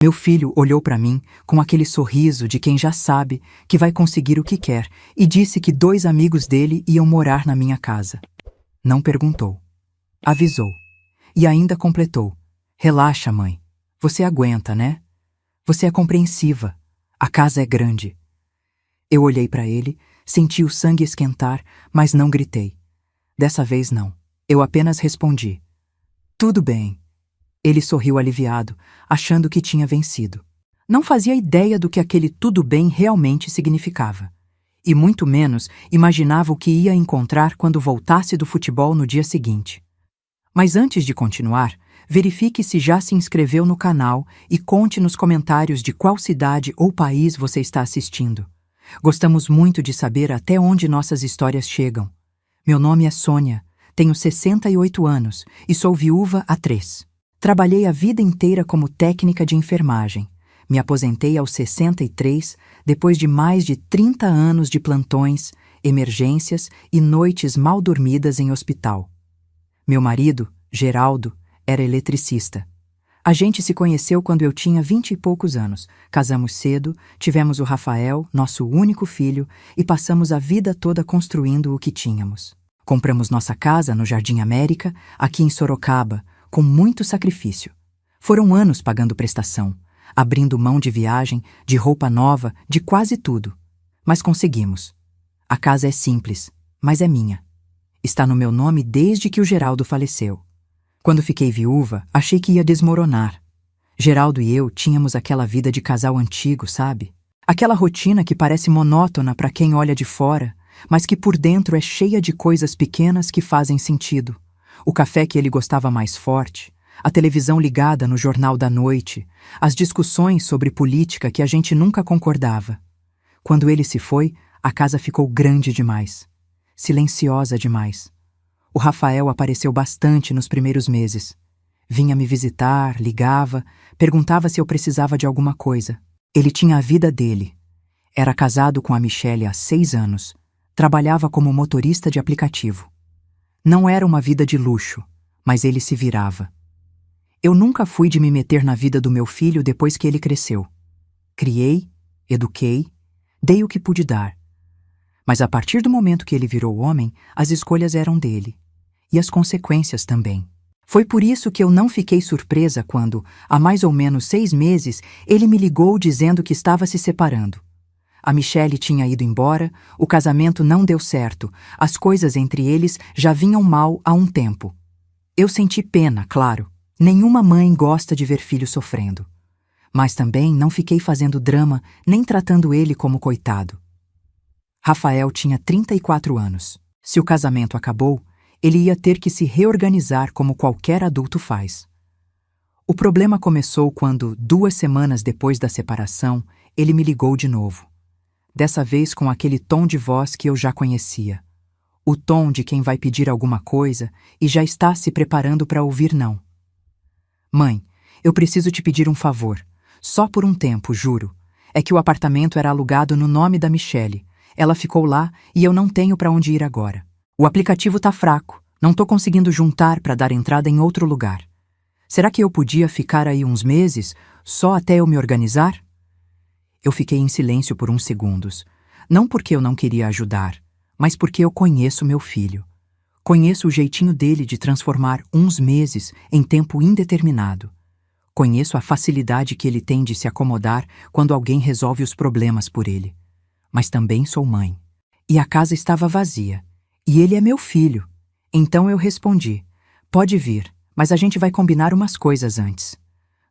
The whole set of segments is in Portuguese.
Meu filho olhou para mim com aquele sorriso de quem já sabe que vai conseguir o que quer e disse que 2 amigos dele iam morar na minha casa. Não perguntou. Avisou. E ainda completou. Relaxa, mãe. Você aguenta, né? Você é compreensiva. A casa é grande. Eu olhei para ele, senti o sangue esquentar, mas não gritei. Dessa vez não. Eu apenas respondi. Tudo bem. Ele sorriu aliviado, achando que tinha vencido. Não fazia ideia do que aquele tudo bem realmente significava. E muito menos imaginava o que ia encontrar quando voltasse do futebol no dia seguinte. Mas antes de continuar, verifique se já se inscreveu no canal e conte nos comentários de qual cidade ou país você está assistindo. Gostamos muito de saber até onde nossas histórias chegam. Meu nome é Sônia, tenho 68 anos e sou viúva há 3. Trabalhei a vida inteira como técnica de enfermagem. Me aposentei aos 63, depois de mais de 30 anos de plantões, emergências e noites mal dormidas em hospital. Meu marido, Geraldo, era eletricista. A gente se conheceu quando eu tinha 20 e poucos anos. Casamos cedo, tivemos o Rafael, nosso único filho, e passamos a vida toda construindo o que tínhamos. Compramos nossa casa no Jardim América, aqui em Sorocaba, com muito sacrifício. Foram anos pagando prestação, abrindo mão de viagem, de roupa nova, de quase tudo. Mas conseguimos. A casa é simples, mas é minha. Está no meu nome desde que o Geraldo faleceu. Quando fiquei viúva, achei que ia desmoronar. Geraldo e eu tínhamos aquela vida de casal antigo, sabe? Aquela rotina que parece monótona para quem olha de fora, mas que por dentro é cheia de coisas pequenas que fazem sentido. O café que ele gostava mais forte, a televisão ligada no jornal da noite, as discussões sobre política que a gente nunca concordava. Quando ele se foi, a casa ficou grande demais, silenciosa demais. O Rafael apareceu bastante nos primeiros meses. Vinha me visitar, ligava, perguntava se eu precisava de alguma coisa. Ele tinha a vida dele. Era casado com a Michele há 6 anos. Trabalhava como motorista de aplicativo. Não era uma vida de luxo, mas ele se virava. Eu nunca fui de me meter na vida do meu filho depois que ele cresceu. Criei, eduquei, dei o que pude dar. Mas a partir do momento que ele virou homem, as escolhas eram dele. E as consequências também. Foi por isso que eu não fiquei surpresa quando, há mais ou menos 6 meses, ele me ligou dizendo que estava se separando. A Michele tinha ido embora, o casamento não deu certo, as coisas entre eles já vinham mal há um tempo. Eu senti pena, claro. Nenhuma mãe gosta de ver filho sofrendo. Mas também não fiquei fazendo drama nem tratando ele como coitado. Rafael tinha 34 anos. Se o casamento acabou, ele ia ter que se reorganizar como qualquer adulto faz. O problema começou quando, 2 semanas depois da separação, ele me ligou de novo. Dessa vez com aquele tom de voz que eu já conhecia. O tom de quem vai pedir alguma coisa e já está se preparando para ouvir não. Mãe, eu preciso te pedir um favor. Só por um tempo, juro. É que o apartamento era alugado no nome da Michele. Ela ficou lá e eu não tenho para onde ir agora. O aplicativo tá fraco. Não tô conseguindo juntar para dar entrada em outro lugar. Será que eu podia ficar aí uns meses, só até eu me organizar? Eu fiquei em silêncio por uns segundos. Não porque eu não queria ajudar, mas porque eu conheço meu filho. Conheço o jeitinho dele de transformar uns meses em tempo indeterminado. Conheço a facilidade que ele tem de se acomodar quando alguém resolve os problemas por ele. Mas também sou mãe. E a casa estava vazia. E ele é meu filho. Então eu respondi, pode vir, mas a gente vai combinar umas coisas antes.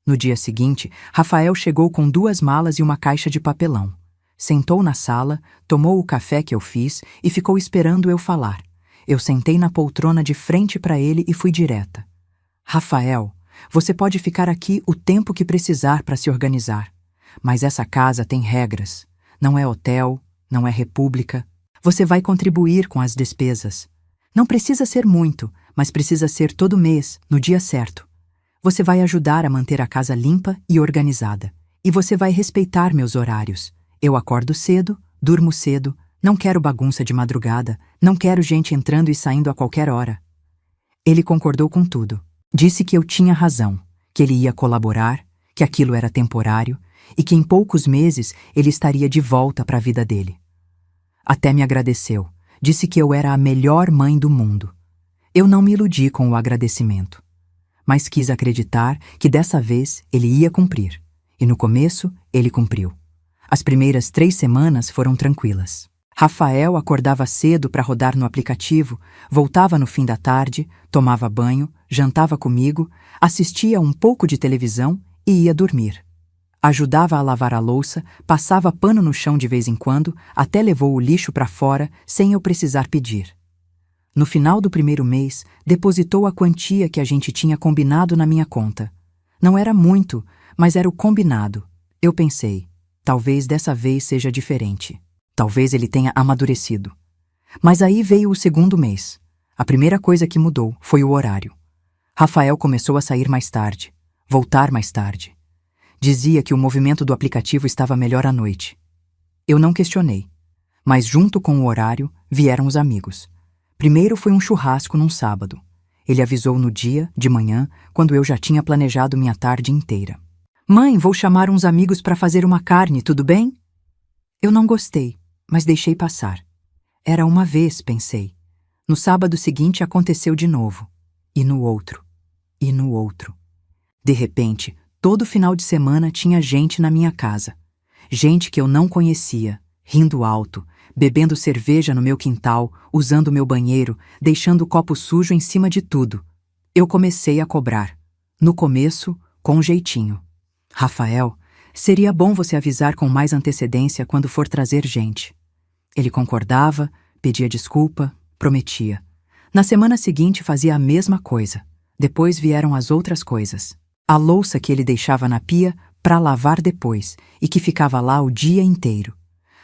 No dia seguinte, Rafael chegou com 2 malas e uma caixa de papelão. Sentou na sala, tomou o café que eu fiz e ficou esperando eu falar. Eu sentei na poltrona de frente para ele e fui direta. Rafael, você pode ficar aqui o tempo que precisar para se organizar. Mas essa casa tem regras. Não é hotel, não é república. Você vai contribuir com as despesas. Não precisa ser muito, mas precisa ser todo mês, no dia certo. Você vai ajudar a manter a casa limpa e organizada. E você vai respeitar meus horários. Eu acordo cedo, durmo cedo, não quero bagunça de madrugada, não quero gente entrando e saindo a qualquer hora. Ele concordou com tudo. Disse que eu tinha razão, que ele ia colaborar, que aquilo era temporário e que em poucos meses ele estaria de volta para a vida dele. Até me agradeceu, disse que eu era a melhor mãe do mundo. Eu não me iludi com o agradecimento, mas quis acreditar que dessa vez ele ia cumprir. E no começo, ele cumpriu. As primeiras 3 semanas foram tranquilas. Rafael acordava cedo para rodar no aplicativo, voltava no fim da tarde, tomava banho, jantava comigo, assistia um pouco de televisão e ia dormir. Ajudava a lavar a louça, passava pano no chão de vez em quando, até levou o lixo para fora sem eu precisar pedir. No final do primeiro mês, depositou a quantia que a gente tinha combinado na minha conta. Não era muito, mas era o combinado. Eu pensei, talvez dessa vez seja diferente. Talvez ele tenha amadurecido. Mas aí veio o segundo mês. A primeira coisa que mudou foi o horário. Rafael começou a sair mais tarde, voltar mais tarde. Dizia que o movimento do aplicativo estava melhor à noite. Eu não questionei, mas junto com o horário vieram os amigos. Primeiro foi um churrasco num sábado. Ele avisou no dia, de manhã, quando eu já tinha planejado minha tarde inteira. Mãe, vou chamar uns amigos para fazer uma carne, tudo bem? Eu não gostei, mas deixei passar. Era uma vez, pensei. No sábado seguinte aconteceu de novo. E no outro. E no outro. De repente, todo final de semana tinha gente na minha casa. Gente que eu não conhecia, rindo alto, bebendo cerveja no meu quintal, usando meu banheiro, deixando o copo sujo em cima de tudo. Eu comecei a cobrar. No começo, com jeitinho. Rafael, seria bom você avisar com mais antecedência quando for trazer gente. Ele concordava, pedia desculpa, prometia. Na semana seguinte fazia a mesma coisa. Depois vieram as outras coisas. A louça que ele deixava na pia para lavar depois e que ficava lá o dia inteiro.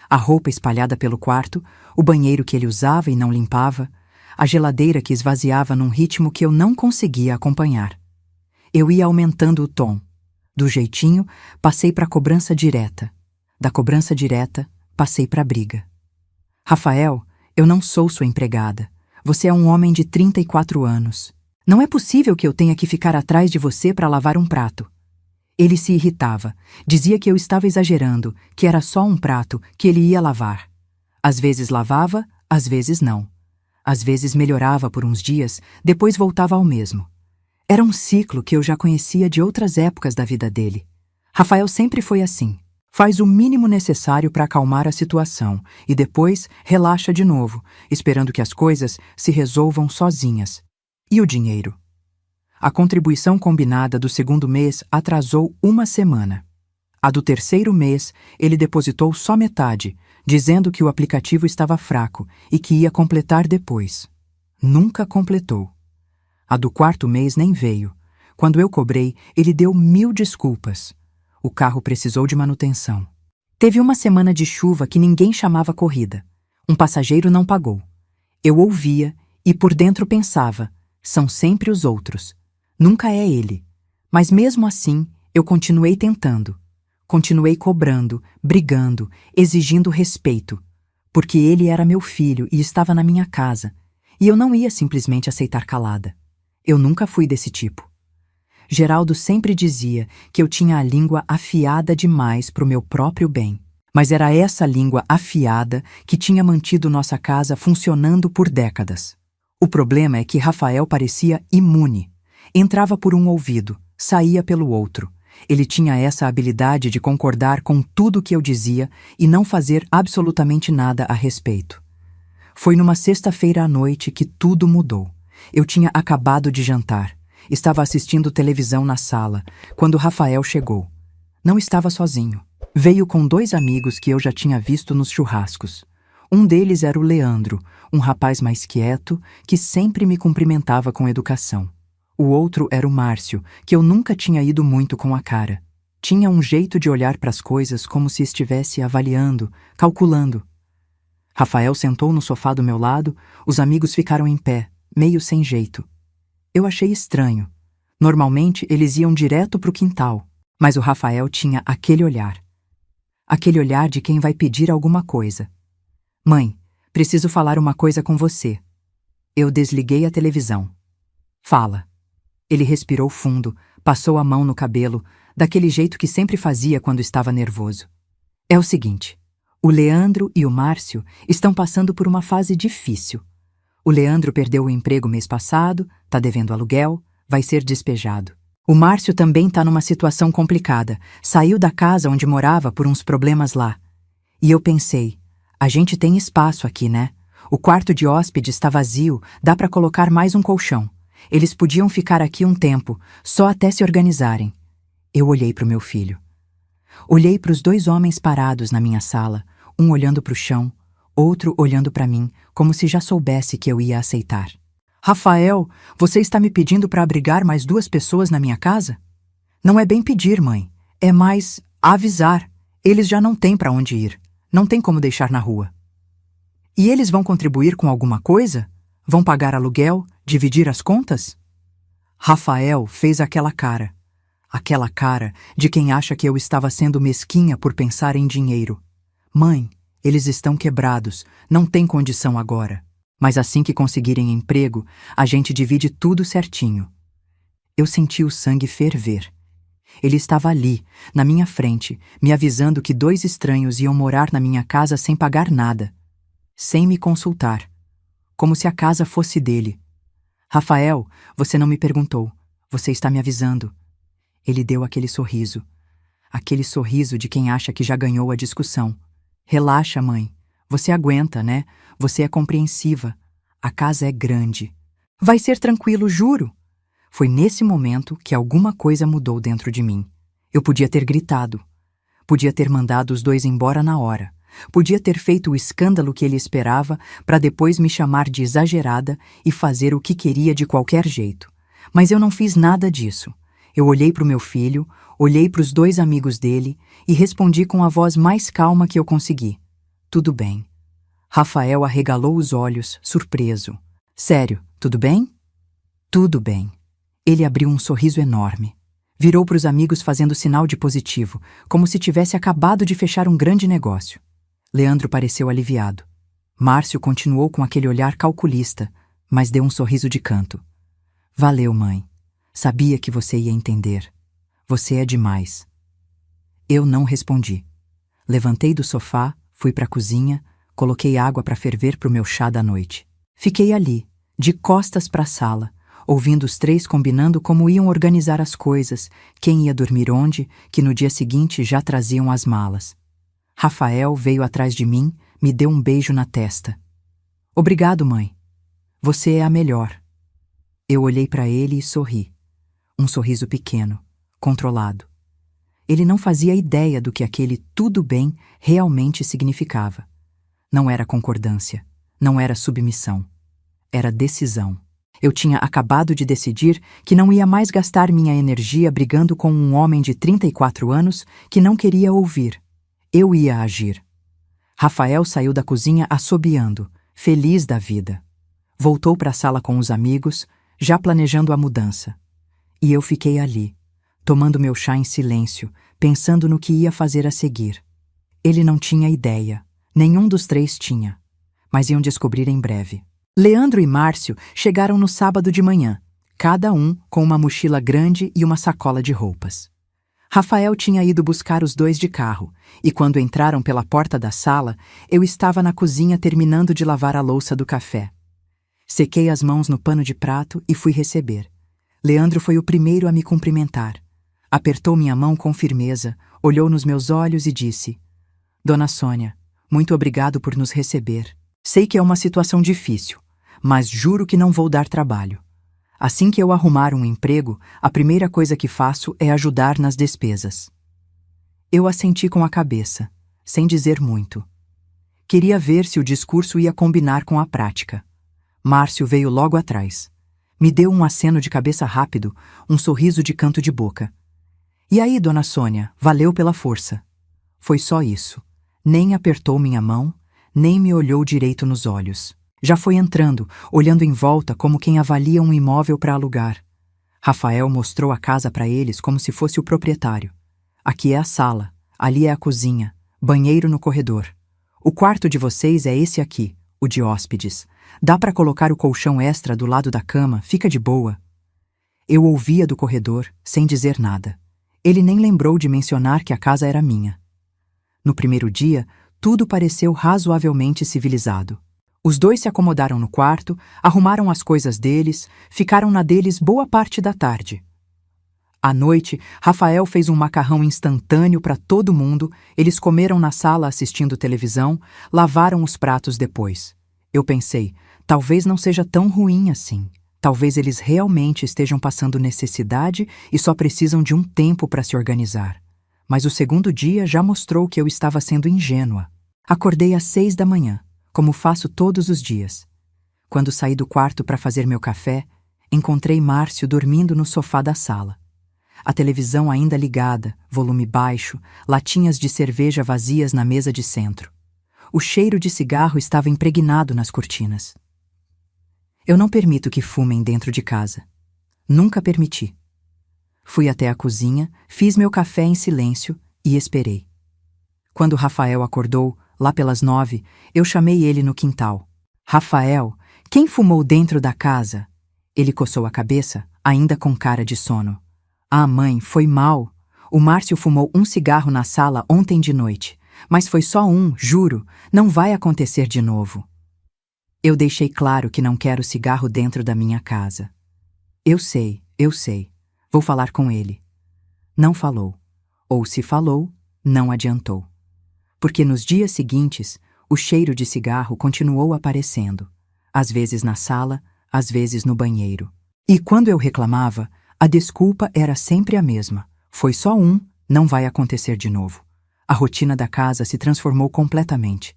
A roupa espalhada pelo quarto, o banheiro que ele usava e não limpava, a geladeira que esvaziava num ritmo que eu não conseguia acompanhar. Eu ia aumentando o tom. Do jeitinho, passei para a cobrança direta. Da cobrança direta, passei para a briga. Rafael, eu não sou sua empregada. Você é um homem de 34 anos. Não é possível que eu tenha que ficar atrás de você para lavar um prato. Ele se irritava, dizia que eu estava exagerando, que era só um prato que ele ia lavar. Às vezes lavava, às vezes não. Às vezes melhorava por uns dias, depois voltava ao mesmo. Era um ciclo que eu já conhecia de outras épocas da vida dele. Rafael sempre foi assim. Faz o mínimo necessário para acalmar a situação e depois relaxa de novo, esperando que as coisas se resolvam sozinhas. E o dinheiro? A contribuição combinada do segundo mês atrasou 1 semana. A do terceiro mês, ele depositou só metade, dizendo que o aplicativo estava fraco e que ia completar depois. Nunca completou. A do quarto mês nem veio. Quando eu cobrei, ele deu 1000 desculpas. O carro precisou de manutenção. Teve uma semana de chuva que ninguém chamava corrida. Um passageiro não pagou. Eu ouvia e por dentro pensava, são sempre os outros. Nunca é ele. Mas mesmo assim, eu continuei tentando. Continuei cobrando, brigando, exigindo respeito. Porque ele era meu filho e estava na minha casa. E eu não ia simplesmente aceitar calada. Eu nunca fui desse tipo. Geraldo sempre dizia que eu tinha a língua afiada demais para o meu próprio bem. Mas era essa língua afiada que tinha mantido nossa casa funcionando por décadas. O problema é que Rafael parecia imune. Entrava por um ouvido, saía pelo outro. Ele tinha essa habilidade de concordar com tudo que eu dizia e não fazer absolutamente nada a respeito. Foi numa sexta-feira à noite que tudo mudou. Eu tinha acabado de jantar. Estava assistindo televisão na sala, quando Rafael chegou. Não estava sozinho. Veio com 2 amigos que eu já tinha visto nos churrascos. Um deles era o Leandro, um rapaz mais quieto, que sempre me cumprimentava com educação. O outro era o Márcio, que eu nunca tinha ido muito com a cara. Tinha um jeito de olhar para as coisas como se estivesse avaliando, calculando. Rafael sentou no sofá do meu lado, os amigos ficaram em pé, meio sem jeito. Eu achei estranho. Normalmente eles iam direto para o quintal, mas o Rafael tinha aquele olhar. Aquele olhar de quem vai pedir alguma coisa. Mãe, preciso falar uma coisa com você. Eu desliguei a televisão. Fala. Ele respirou fundo, passou a mão no cabelo, daquele jeito que sempre fazia quando estava nervoso. É o seguinte, o Leandro e o Márcio estão passando por uma fase difícil. O Leandro perdeu o emprego mês passado, tá devendo aluguel, vai ser despejado. O Márcio também tá numa situação complicada, saiu da casa onde morava por uns problemas lá. E eu pensei, a gente tem espaço aqui, né? O quarto de hóspedes está vazio, dá para colocar mais um colchão. Eles podiam ficar aqui um tempo, só até se organizarem. Eu olhei para o meu filho. Olhei para os dois homens parados na minha sala, um olhando para o chão, outro olhando para mim, como se já soubesse que eu ia aceitar. Rafael, você está me pedindo para abrigar mais 2 pessoas na minha casa? Não é bem pedir, mãe. É mais avisar. Eles já não têm para onde ir. Não tem como deixar na rua. E eles vão contribuir com alguma coisa? Vão pagar aluguel? Dividir as contas? Rafael fez aquela cara de quem acha que eu estava sendo mesquinha por pensar em dinheiro. Mãe, eles estão quebrados, não tem condição agora. Mas assim que conseguirem emprego, a gente divide tudo certinho. Eu senti o sangue ferver. Ele estava ali, na minha frente, me avisando que 2 estranhos iam morar na minha casa sem pagar nada, sem me consultar, como se a casa fosse dele. Rafael, você não me perguntou, você está me avisando. Ele deu aquele sorriso de quem acha que já ganhou a discussão. Relaxa, mãe, você aguenta, né? Você é compreensiva. A casa é grande. Vai ser tranquilo, juro. Foi nesse momento que alguma coisa mudou dentro de mim. Eu podia ter gritado. Podia ter mandado os 2 embora na hora. Podia ter feito o escândalo que ele esperava para depois me chamar de exagerada e fazer o que queria de qualquer jeito. Mas eu não fiz nada disso. Eu olhei para o meu filho, olhei para os 2 amigos dele e respondi com a voz mais calma que eu consegui. Tudo bem. Rafael arregalou os olhos, surpreso. Sério, tudo bem? Tudo bem. Ele abriu um sorriso enorme. Virou para os amigos fazendo sinal de positivo, como se tivesse acabado de fechar um grande negócio. Leandro pareceu aliviado. Márcio continuou com aquele olhar calculista, mas deu um sorriso de canto. Valeu, mãe. Sabia que você ia entender. Você é demais. Eu não respondi. Levantei do sofá, fui para a cozinha, coloquei água para ferver para o meu chá da noite. Fiquei ali, de costas para a sala, ouvindo os 3 combinando como iam organizar as coisas, quem ia dormir onde, que no dia seguinte já traziam as malas. Rafael veio atrás de mim, me deu um beijo na testa. Obrigado, mãe. Você é a melhor. Eu olhei para ele e sorri. Um sorriso pequeno, controlado. Ele não fazia ideia do que aquele tudo bem realmente significava. Não era concordância, não era submissão. Era decisão. Eu tinha acabado de decidir que não ia mais gastar minha energia brigando com um homem de 34 anos que não queria ouvir. Eu ia agir. Rafael saiu da cozinha assobiando, feliz da vida. Voltou para a sala com os amigos, já planejando a mudança. E eu fiquei ali, tomando meu chá em silêncio, pensando no que ia fazer a seguir. Ele não tinha ideia, nenhum dos 3 tinha, mas iam descobrir em breve. Leandro e Márcio chegaram no sábado de manhã, cada um com uma mochila grande e uma sacola de roupas. Rafael tinha ido buscar os 2 de carro, e quando entraram pela porta da sala, eu estava na cozinha terminando de lavar a louça do café. Sequei as mãos no pano de prato e fui receber. Leandro foi o primeiro a me cumprimentar. Apertou minha mão com firmeza, olhou nos meus olhos e disse: Dona Sônia, muito obrigado por nos receber. Sei que é uma situação difícil, mas juro que não vou dar trabalho. Assim que eu arrumar um emprego, a primeira coisa que faço é ajudar nas despesas. Eu assenti com a cabeça, sem dizer muito. Queria ver se o discurso ia combinar com a prática. Márcio veio logo atrás. Me deu um aceno de cabeça rápido, um sorriso de canto de boca. E aí, Dona Sônia, valeu pela força. Foi só isso. Nem apertou minha mão, nem me olhou direito nos olhos. Já foi entrando, olhando em volta como quem avalia um imóvel para alugar. Rafael mostrou a casa para eles como se fosse o proprietário. Aqui é a sala, ali é a cozinha, banheiro no corredor. O quarto de vocês é esse aqui, o de hóspedes. Dá para colocar o colchão extra do lado da cama, fica de boa. Eu ouvia do corredor, sem dizer nada. Ele nem lembrou de mencionar que a casa era minha. No primeiro dia, tudo pareceu razoavelmente civilizado. Os dois se acomodaram no quarto, arrumaram as coisas deles, ficaram na deles boa parte da tarde. À noite, Rafael fez um macarrão instantâneo para todo mundo, eles comeram na sala assistindo televisão, lavaram os pratos depois. Eu pensei, talvez não seja tão ruim assim. Talvez eles realmente estejam passando necessidade e só precisam de um tempo para se organizar. Mas o segundo dia já mostrou que eu estava sendo ingênua. Acordei às 6 da manhã, como faço todos os dias. Quando saí do quarto para fazer meu café, encontrei Márcio dormindo no sofá da sala. A televisão ainda ligada, volume baixo, latinhas de cerveja vazias na mesa de centro. O cheiro de cigarro estava impregnado nas cortinas. Eu não permito que fumem dentro de casa. Nunca permiti. Fui até a cozinha, fiz meu café em silêncio e esperei. Quando Rafael acordou, lá pelas 9, eu chamei ele no quintal. Rafael, quem fumou dentro da casa? Ele coçou a cabeça, ainda com cara de sono. Ah, mãe, foi mal. O Márcio fumou um cigarro na sala ontem de noite. Mas foi só um, juro. Não vai acontecer de novo. Eu deixei claro que não quero cigarro dentro da minha casa. Eu sei. Vou falar com ele. Não falou. Ou se falou, não adiantou. Porque nos dias seguintes, o cheiro de cigarro continuou aparecendo. Às vezes na sala, às vezes no banheiro. E quando eu reclamava, a desculpa era sempre a mesma. Foi só um, não vai acontecer de novo. A rotina da casa se transformou completamente.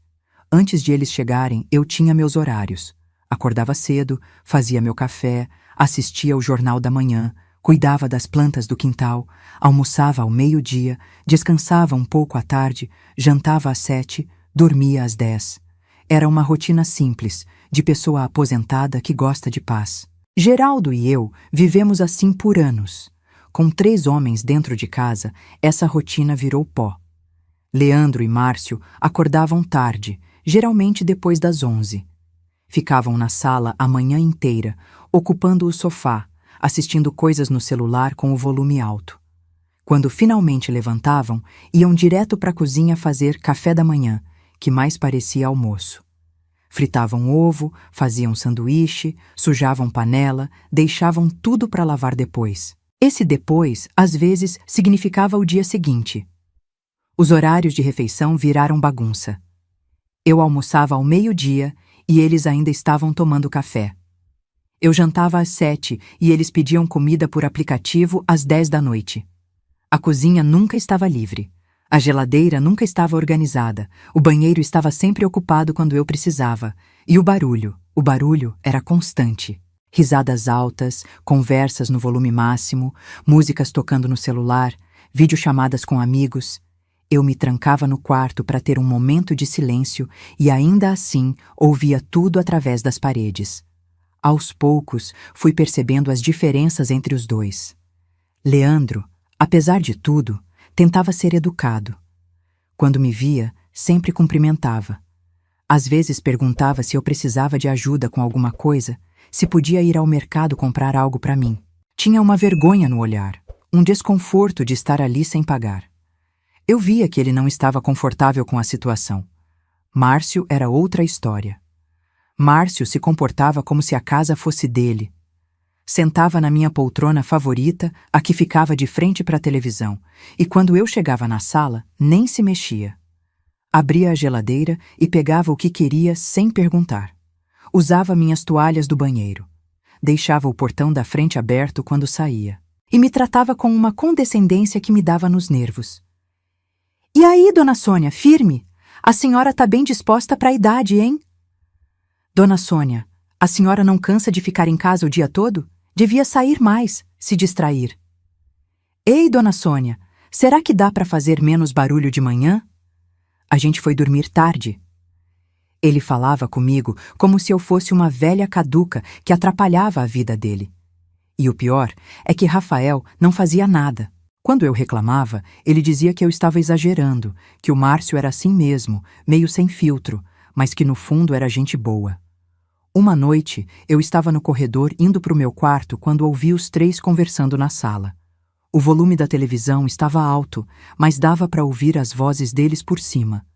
Antes de eles chegarem, eu tinha meus horários. Acordava cedo, fazia meu café, assistia ao Jornal da Manhã, cuidava das plantas do quintal, almoçava ao meio-dia, descansava um pouco à tarde, jantava às 7, dormia às 10. Era uma rotina simples, de pessoa aposentada que gosta de paz. Geraldo e eu vivemos assim por anos. Com 3 homens dentro de casa, essa rotina virou pó. Leandro e Márcio acordavam tarde, geralmente depois das 11. Ficavam na sala a manhã inteira, ocupando o sofá, assistindo coisas no celular com o volume alto. Quando finalmente levantavam, iam direto para a cozinha fazer café da manhã, que mais parecia almoço. Fritavam ovo, faziam sanduíche, sujavam panela, deixavam tudo para lavar depois. Esse depois, às vezes, significava o dia seguinte. Os horários de refeição viraram bagunça. Eu almoçava ao meio-dia e eles ainda estavam tomando café. Eu jantava às 7 e eles pediam comida por aplicativo às 10 da noite. A cozinha nunca estava livre. A geladeira nunca estava organizada, o banheiro estava sempre ocupado quando eu precisava, e o barulho era constante. Risadas altas, conversas no volume máximo, músicas tocando no celular, videochamadas com amigos. Eu me trancava no quarto para ter um momento de silêncio e ainda assim ouvia tudo através das paredes. Aos poucos, fui percebendo as diferenças entre os dois. Leandro, apesar de tudo, tentava ser educado. Quando me via, sempre cumprimentava. Às vezes perguntava se eu precisava de ajuda com alguma coisa, se podia ir ao mercado comprar algo para mim. Tinha uma vergonha no olhar, um desconforto de estar ali sem pagar. Eu via que ele não estava confortável com a situação. Márcio era outra história. Márcio se comportava como se a casa fosse dele. Sentava na minha poltrona favorita, a que ficava de frente para a televisão, e quando eu chegava na sala, nem se mexia. Abria a geladeira e pegava o que queria sem perguntar. Usava minhas toalhas do banheiro. Deixava o portão da frente aberto quando saía. E me tratava com uma condescendência que me dava nos nervos. E aí, dona Sônia, firme? A senhora tá bem disposta para a idade, hein? Dona Sônia, a senhora não cansa de ficar em casa o dia todo? Devia sair mais, se distrair. Ei, dona Sônia, será que dá para fazer menos barulho de manhã? A gente foi dormir tarde. Ele falava comigo como se eu fosse uma velha caduca que atrapalhava a vida dele. E o pior é que Rafael não fazia nada. Quando eu reclamava, ele dizia que eu estava exagerando, que o Márcio era assim mesmo, meio sem filtro, mas que no fundo era gente boa. Uma noite, eu estava no corredor indo para o meu quarto quando ouvi os 3 conversando na sala. O volume da televisão estava alto, mas dava para ouvir as vozes deles por cima.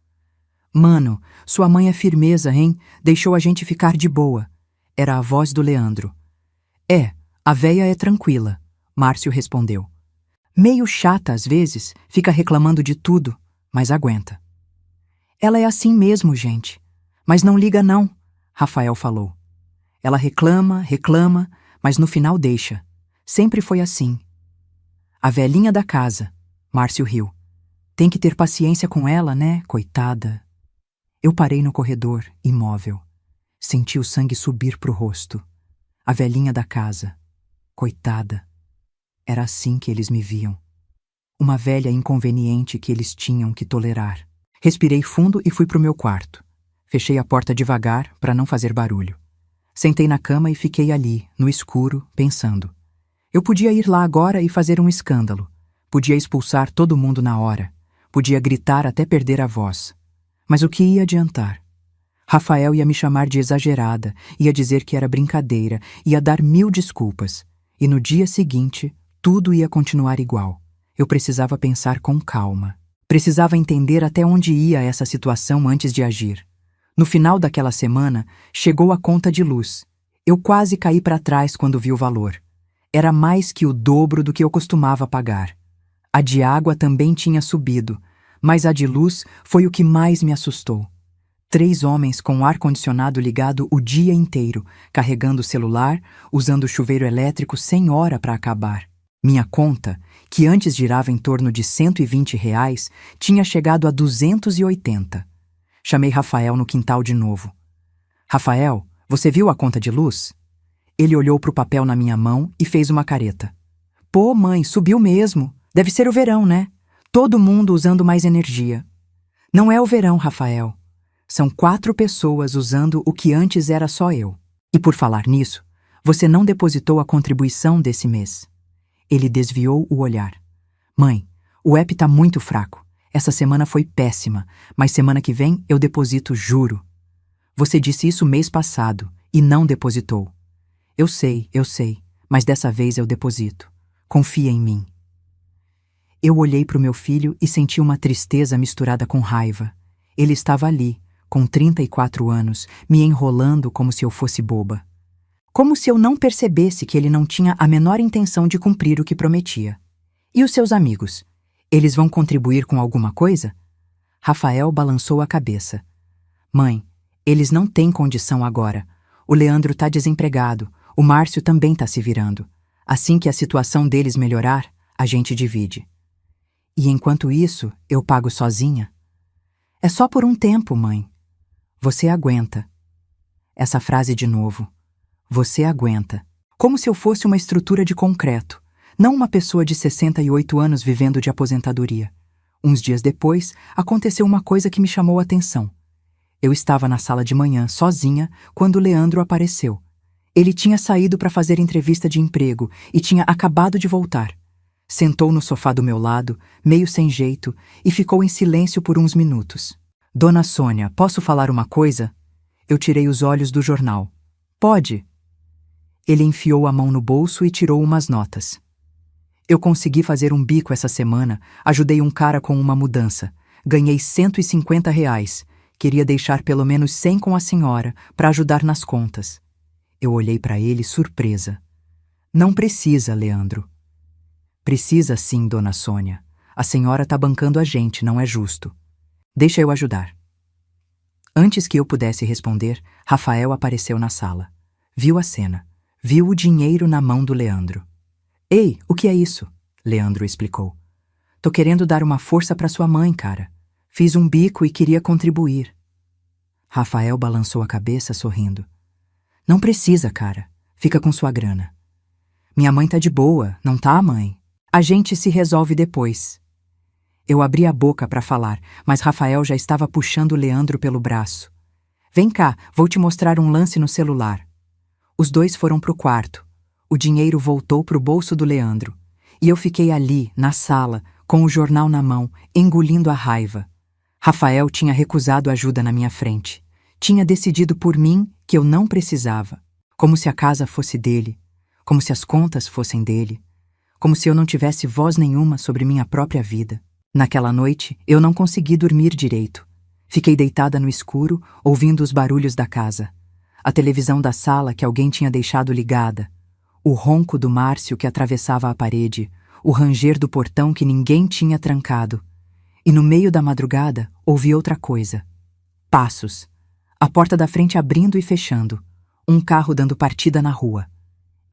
Mano, sua mãe é firmeza, hein? Deixou a gente ficar de boa. Era a voz do Leandro. A véia é tranquila, Márcio respondeu. Meio chata às vezes, fica reclamando de tudo, mas aguenta. Ela é assim mesmo, gente. Mas não liga não, Rafael falou. Ela reclama, mas no final deixa. Sempre foi assim. A velhinha da casa, Márcio riu. Tem que ter paciência com ela, né, coitada? Eu parei no corredor, imóvel. Senti o sangue subir pro rosto. A velhinha da casa. Coitada. Era assim que eles me viam. Uma velha inconveniente que eles tinham que tolerar. Respirei fundo e fui pro meu quarto. Fechei a porta devagar para não fazer barulho. Sentei na cama e fiquei ali, no escuro, pensando. Eu podia ir lá agora e fazer um escândalo. Podia expulsar todo mundo na hora. Podia gritar até perder a voz. Mas o que ia adiantar? Rafael ia me chamar de exagerada, ia dizer que era brincadeira, ia dar 1000 desculpas. E no dia seguinte, tudo ia continuar igual. Eu precisava pensar com calma. Precisava entender até onde ia essa situação antes de agir. No final daquela semana, chegou a conta de luz. Eu quase caí para trás quando vi o valor. Era mais que o dobro do que eu costumava pagar. A de água também tinha subido, mas a de luz foi o que mais me assustou. 3 homens com o ar-condicionado ligado o dia inteiro, carregando o celular, usando o chuveiro elétrico sem hora para acabar. Minha conta, que antes girava em torno de R$ 120, tinha chegado a 280. Chamei Rafael no quintal de novo. Rafael, você viu a conta de luz? Ele olhou para o papel na minha mão e fez uma careta. Pô, mãe, subiu mesmo. Deve ser o verão, né? Todo mundo usando mais energia. Não é o verão, Rafael. São 4 pessoas usando o que antes era só eu. E por falar nisso, você não depositou a contribuição desse mês. Ele desviou o olhar. Mãe, o app tá muito fraco. Essa semana foi péssima, mas semana que vem eu deposito, juro. Você disse isso mês passado e não depositou. Eu sei, mas dessa vez eu deposito. Confia em mim. Eu olhei para o meu filho e senti uma tristeza misturada com raiva. Ele estava ali, com 34 anos, me enrolando como se eu fosse boba. Como se eu não percebesse que ele não tinha a menor intenção de cumprir o que prometia. E os seus amigos? Eles vão contribuir com alguma coisa? Rafael balançou a cabeça. Mãe, eles não têm condição agora. O Leandro tá desempregado. O Márcio também tá se virando. Assim que a situação deles melhorar, a gente divide. E enquanto isso, eu pago sozinha? É só por um tempo, mãe. Você aguenta. Essa frase de novo. Você aguenta. Como se eu fosse uma estrutura de concreto. Não uma pessoa de 68 anos vivendo de aposentadoria. Uns dias depois, aconteceu uma coisa que me chamou a atenção. Eu estava na sala de manhã, sozinha, quando Leandro apareceu. Ele tinha saído para fazer entrevista de emprego e tinha acabado de voltar. Sentou no sofá do meu lado, meio sem jeito, e ficou em silêncio por uns minutos. Dona Sônia, posso falar uma coisa? Eu tirei os olhos do jornal. Pode. Ele enfiou a mão no bolso e tirou umas notas. Eu consegui fazer um bico essa semana, ajudei um cara com uma mudança. Ganhei R$ 150. Queria deixar pelo menos 100 com a senhora, para ajudar nas contas. Eu olhei para ele surpresa. Não precisa, Leandro. Precisa sim, dona Sônia. A senhora tá bancando a gente, não é justo. Deixa eu ajudar. Antes que eu pudesse responder, Rafael apareceu na sala. Viu a cena. Viu o dinheiro na mão do Leandro. Ei, o que é isso? Leandro explicou. Tô querendo dar uma força para sua mãe, cara. Fiz um bico e queria contribuir. Rafael balançou a cabeça, sorrindo. Não precisa, cara. Fica com sua grana. Minha mãe tá de boa, não tá, mãe? A gente se resolve depois. Eu abri a boca para falar, mas Rafael já estava puxando Leandro pelo braço. Vem cá, vou te mostrar um lance no celular. Os dois foram pro quarto. O dinheiro voltou pro bolso do Leandro. E eu fiquei ali, na sala, com o jornal na mão, engolindo a raiva. Rafael tinha recusado ajuda na minha frente. Tinha decidido por mim que eu não precisava. Como se a casa fosse dele. Como se as contas fossem dele. como se eu não tivesse voz nenhuma sobre minha própria vida. Naquela noite, eu não consegui dormir direito. Fiquei deitada no escuro, ouvindo os barulhos da casa. A televisão da sala que alguém tinha deixado ligada. O ronco do Márcio que atravessava a parede. O ranger do portão que ninguém tinha trancado. E no meio da madrugada, ouvi outra coisa. Passos. A porta da frente abrindo e fechando. Um carro dando partida na rua.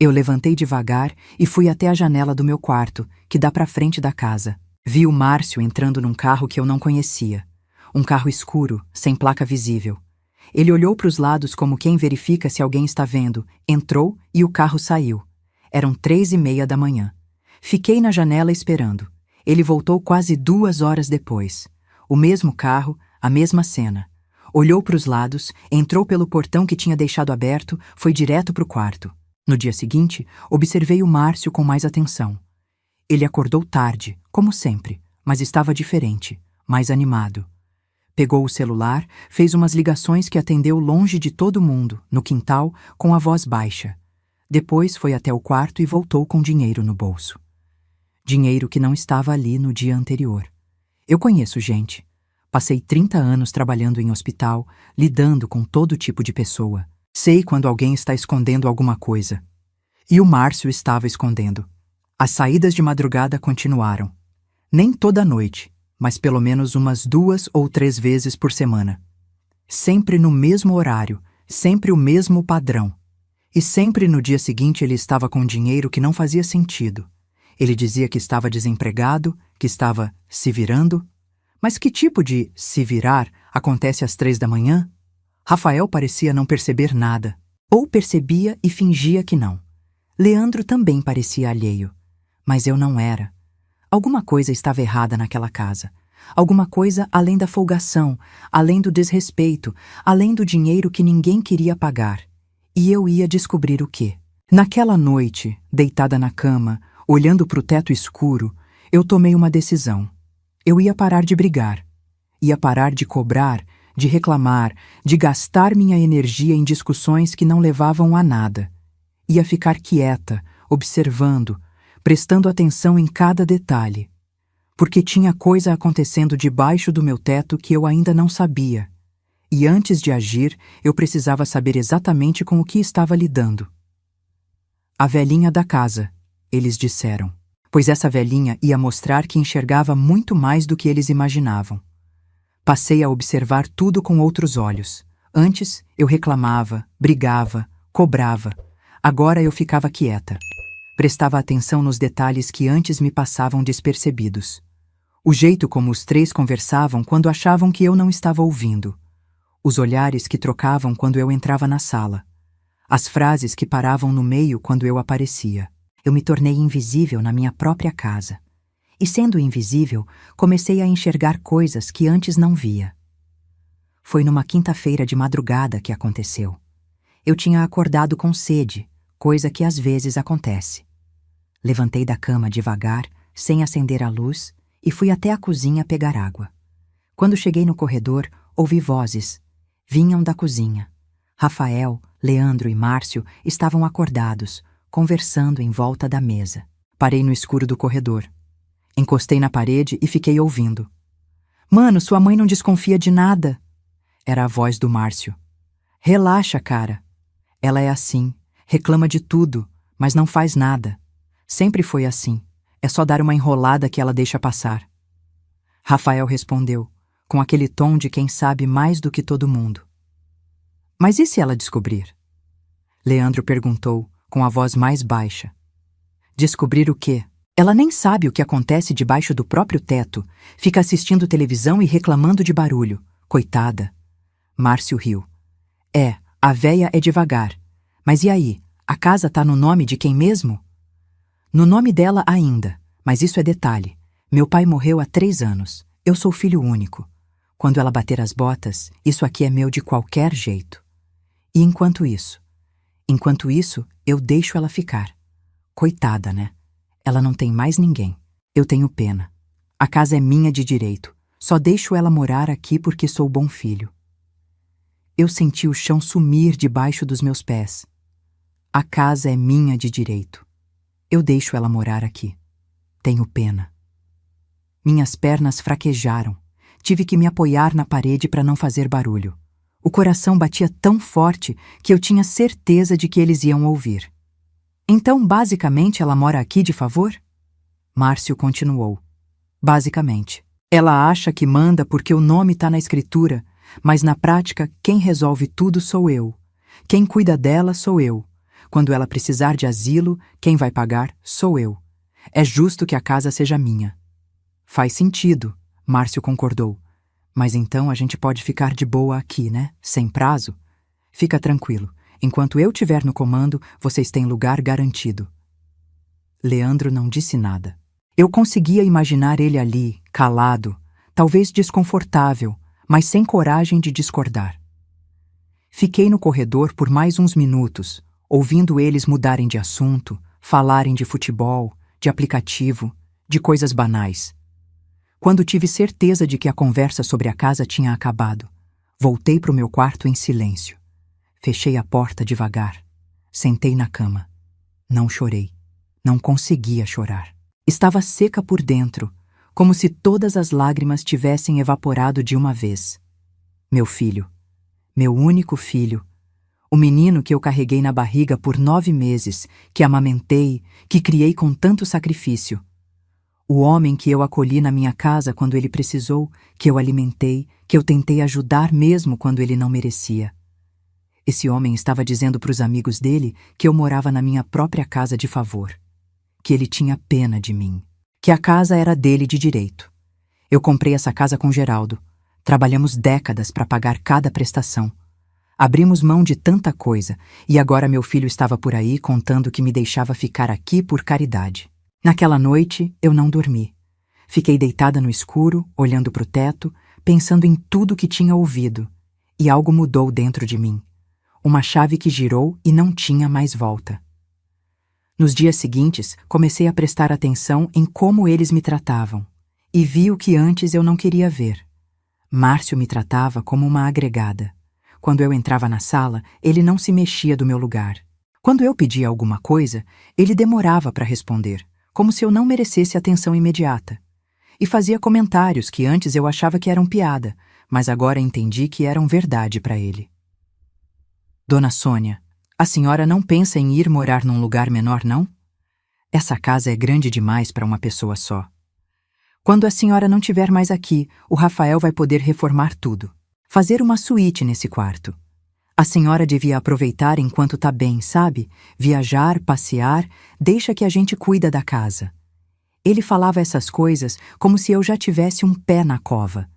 Eu levantei devagar e fui até a janela do meu quarto, que dá para frente da casa. Vi o Márcio entrando num carro que eu não conhecia. Um carro escuro, sem placa visível. Ele olhou para os lados como quem verifica se alguém está vendo, entrou e o carro saiu. Eram 3:30 da manhã. Fiquei na janela esperando. Ele voltou quase 2 horas depois. O mesmo carro, a mesma cena. Olhou para os lados, entrou pelo portão que tinha deixado aberto, foi direto para o quarto. No dia seguinte, observei o Márcio com mais atenção. Ele acordou tarde, como sempre, mas estava diferente, mais animado. Pegou o celular, fez umas ligações que atendeu longe de todo mundo, no quintal, com a voz baixa. Depois foi até o quarto e voltou com dinheiro no bolso. Dinheiro que não estava ali no dia anterior. Eu conheço gente. Passei 30 anos trabalhando em hospital, lidando com todo tipo de pessoa. Sei quando alguém está escondendo alguma coisa. E o Márcio estava escondendo. As saídas de madrugada continuaram. Nem toda noite, mas pelo menos umas 2 ou 3 vezes por semana. Sempre no mesmo horário, sempre o mesmo padrão. E sempre no dia seguinte ele estava com dinheiro que não fazia sentido. Ele dizia que estava desempregado, que estava se virando. Mas que tipo de se virar acontece às 3 da manhã? Rafael parecia não perceber nada. Ou percebia e fingia que não. Leandro também parecia alheio. Mas eu não era. Alguma coisa estava errada naquela casa. Alguma coisa além da folgação, além do desrespeito, além do dinheiro que ninguém queria pagar. E eu ia descobrir o quê? Naquela noite, deitada na cama, olhando para o teto escuro, eu tomei uma decisão. Eu ia parar de brigar. Ia parar de cobrar, de reclamar, de gastar minha energia em discussões que não levavam a nada. Ia ficar quieta, observando, prestando atenção em cada detalhe. Porque tinha coisa acontecendo debaixo do meu teto que eu ainda não sabia. E antes de agir, eu precisava saber exatamente com o que estava lidando. A velhinha da casa, eles disseram. Pois essa velhinha ia mostrar que enxergava muito mais do que eles imaginavam. Passei a observar tudo com outros olhos. Antes, eu reclamava, brigava, cobrava. Agora eu ficava quieta. Prestava atenção nos detalhes que antes me passavam despercebidos. O jeito como os 3 conversavam quando achavam que eu não estava ouvindo. Os olhares que trocavam quando eu entrava na sala. As frases que paravam no meio quando eu aparecia. Eu me tornei invisível na minha própria casa. E sendo invisível, comecei a enxergar coisas que antes não via. Foi numa quinta-feira de madrugada que aconteceu. Eu tinha acordado com sede, coisa que às vezes acontece. Levantei da cama devagar, sem acender a luz, e fui até a cozinha pegar água. Quando cheguei no corredor, ouvi vozes. Vinham da cozinha. Rafael, Leandro e Márcio estavam acordados, conversando em volta da mesa. Parei no escuro do corredor. Encostei na parede e fiquei ouvindo. Mano, sua mãe não desconfia de nada. Era a voz do Márcio. Relaxa, cara. Ela é assim, reclama de tudo, mas não faz nada. Sempre foi assim. É só dar uma enrolada que ela deixa passar. Rafael respondeu, com aquele tom de quem sabe mais do que todo mundo. Mas e se ela descobrir? Leandro perguntou, com a voz mais baixa. Descobrir o quê? Ela nem sabe o que acontece debaixo do próprio teto. Fica assistindo televisão e reclamando de barulho. Coitada. Márcio riu. A véia é devagar. Mas e aí? A casa tá no nome de quem mesmo? No nome dela ainda, mas isso é detalhe. Meu pai morreu há 3 anos. Eu sou filho único. Quando ela bater as botas, isso aqui é meu de qualquer jeito. E enquanto isso, eu deixo ela ficar. Coitada, né? Ela não tem mais ninguém. Eu tenho pena. A casa é minha de direito. Só deixo ela morar aqui porque sou bom filho. Eu senti o chão sumir debaixo dos meus pés. A casa é minha de direito. Eu deixo ela morar aqui. Tenho pena. Minhas pernas fraquejaram. Tive que me apoiar na parede para não fazer barulho. O coração batia tão forte que eu tinha certeza de que eles iam ouvir. Então, basicamente, ela mora aqui de favor? Márcio continuou. Basicamente. Ela acha que manda porque o nome está na escritura, mas na prática quem resolve tudo sou eu. Quem cuida dela sou eu. Quando ela precisar de asilo, quem vai pagar sou eu. É justo que a casa seja minha. Faz sentido, Márcio concordou. Mas então a gente pode ficar de boa aqui, né? Sem prazo? Fica tranquilo. Enquanto eu estiver no comando, vocês têm lugar garantido. Leandro não disse nada. Eu conseguia imaginar ele ali, calado, talvez desconfortável, mas sem coragem de discordar. Fiquei no corredor por mais uns minutos, ouvindo eles mudarem de assunto, falarem de futebol, de aplicativo, de coisas banais. Quando tive certeza de que a conversa sobre a casa tinha acabado, voltei para o meu quarto em silêncio. Fechei a porta devagar. Sentei na cama. Não chorei. Não conseguia chorar. Estava seca por dentro, como se todas as lágrimas tivessem evaporado de uma vez. Meu filho, meu único filho, o menino que eu carreguei na barriga por 9 meses, que amamentei, que criei com tanto sacrifício. O homem que eu acolhi na minha casa quando ele precisou, que eu alimentei, que eu tentei ajudar mesmo quando ele não merecia. Esse homem estava dizendo para os amigos dele que eu morava na minha própria casa de favor, que ele tinha pena de mim, que a casa era dele de direito. Eu comprei essa casa com Geraldo. Trabalhamos décadas para pagar cada prestação. Abrimos mão de tanta coisa e agora meu filho estava por aí contando que me deixava ficar aqui por caridade. Naquela noite, eu não dormi. Fiquei deitada no escuro, olhando para o teto, pensando em tudo que tinha ouvido. E algo mudou dentro de mim. Uma chave que girou e não tinha mais volta. Nos dias seguintes, comecei a prestar atenção em como eles me tratavam. E vi o que antes eu não queria ver. Márcio me tratava como uma agregada. Quando eu entrava na sala, ele não se mexia do meu lugar. Quando eu pedia alguma coisa, ele demorava para responder, como se eu não merecesse atenção imediata. E fazia comentários que antes eu achava que eram piada, mas agora entendi que eram verdade para ele. Dona Sônia, a senhora não pensa em ir morar num lugar menor, não? Essa casa é grande demais para uma pessoa só. Quando a senhora não estiver mais aqui, o Rafael vai poder reformar tudo. Fazer uma suíte nesse quarto. A senhora devia aproveitar enquanto tá bem, sabe? Viajar, passear, deixa que a gente cuida da casa. Ele falava essas coisas como se eu já tivesse um pé na cova.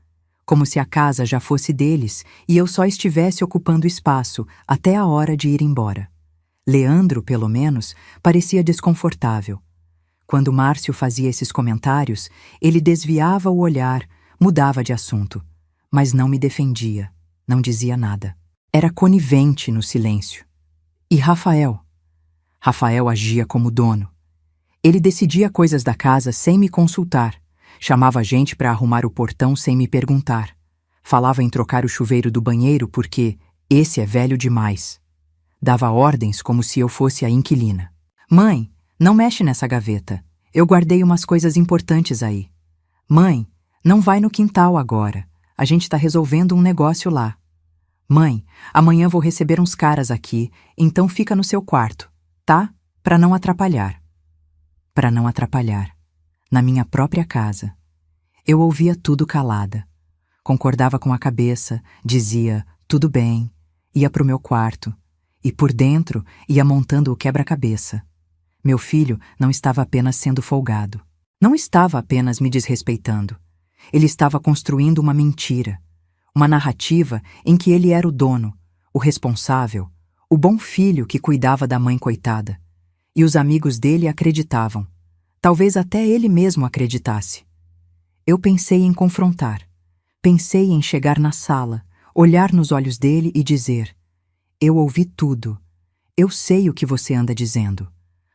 Como se a casa já fosse deles e eu só estivesse ocupando espaço até a hora de ir embora. Leandro, pelo menos, parecia desconfortável. Quando Márcio fazia esses comentários, ele desviava o olhar, mudava de assunto, mas não me defendia, não dizia nada. Era conivente no silêncio. E Rafael? Rafael agia como dono. Ele decidia coisas da casa sem me consultar. Chamava a gente para arrumar o portão sem me perguntar. Falava em trocar o chuveiro do banheiro porque esse é velho demais. Dava ordens como se eu fosse a inquilina. Mãe, não mexe nessa gaveta. Eu guardei umas coisas importantes aí. Mãe, não vai no quintal agora. A gente está resolvendo um negócio lá. Mãe, amanhã vou receber uns caras aqui, então fica no seu quarto, tá? Para não atrapalhar. Para não atrapalhar. Na minha própria casa. Eu ouvia tudo calada. Concordava com a cabeça, dizia, tudo bem, ia pro meu quarto. E por dentro ia montando o quebra-cabeça. Meu filho não estava apenas sendo folgado. Não estava apenas me desrespeitando. Ele estava construindo uma mentira. Uma narrativa em que ele era o dono, o responsável, o bom filho que cuidava da mãe coitada. E os amigos dele acreditavam. Talvez até ele mesmo acreditasse. Eu pensei em confrontar. Pensei em chegar na sala, olhar nos olhos dele e dizer: eu ouvi tudo. Eu sei o que você anda dizendo.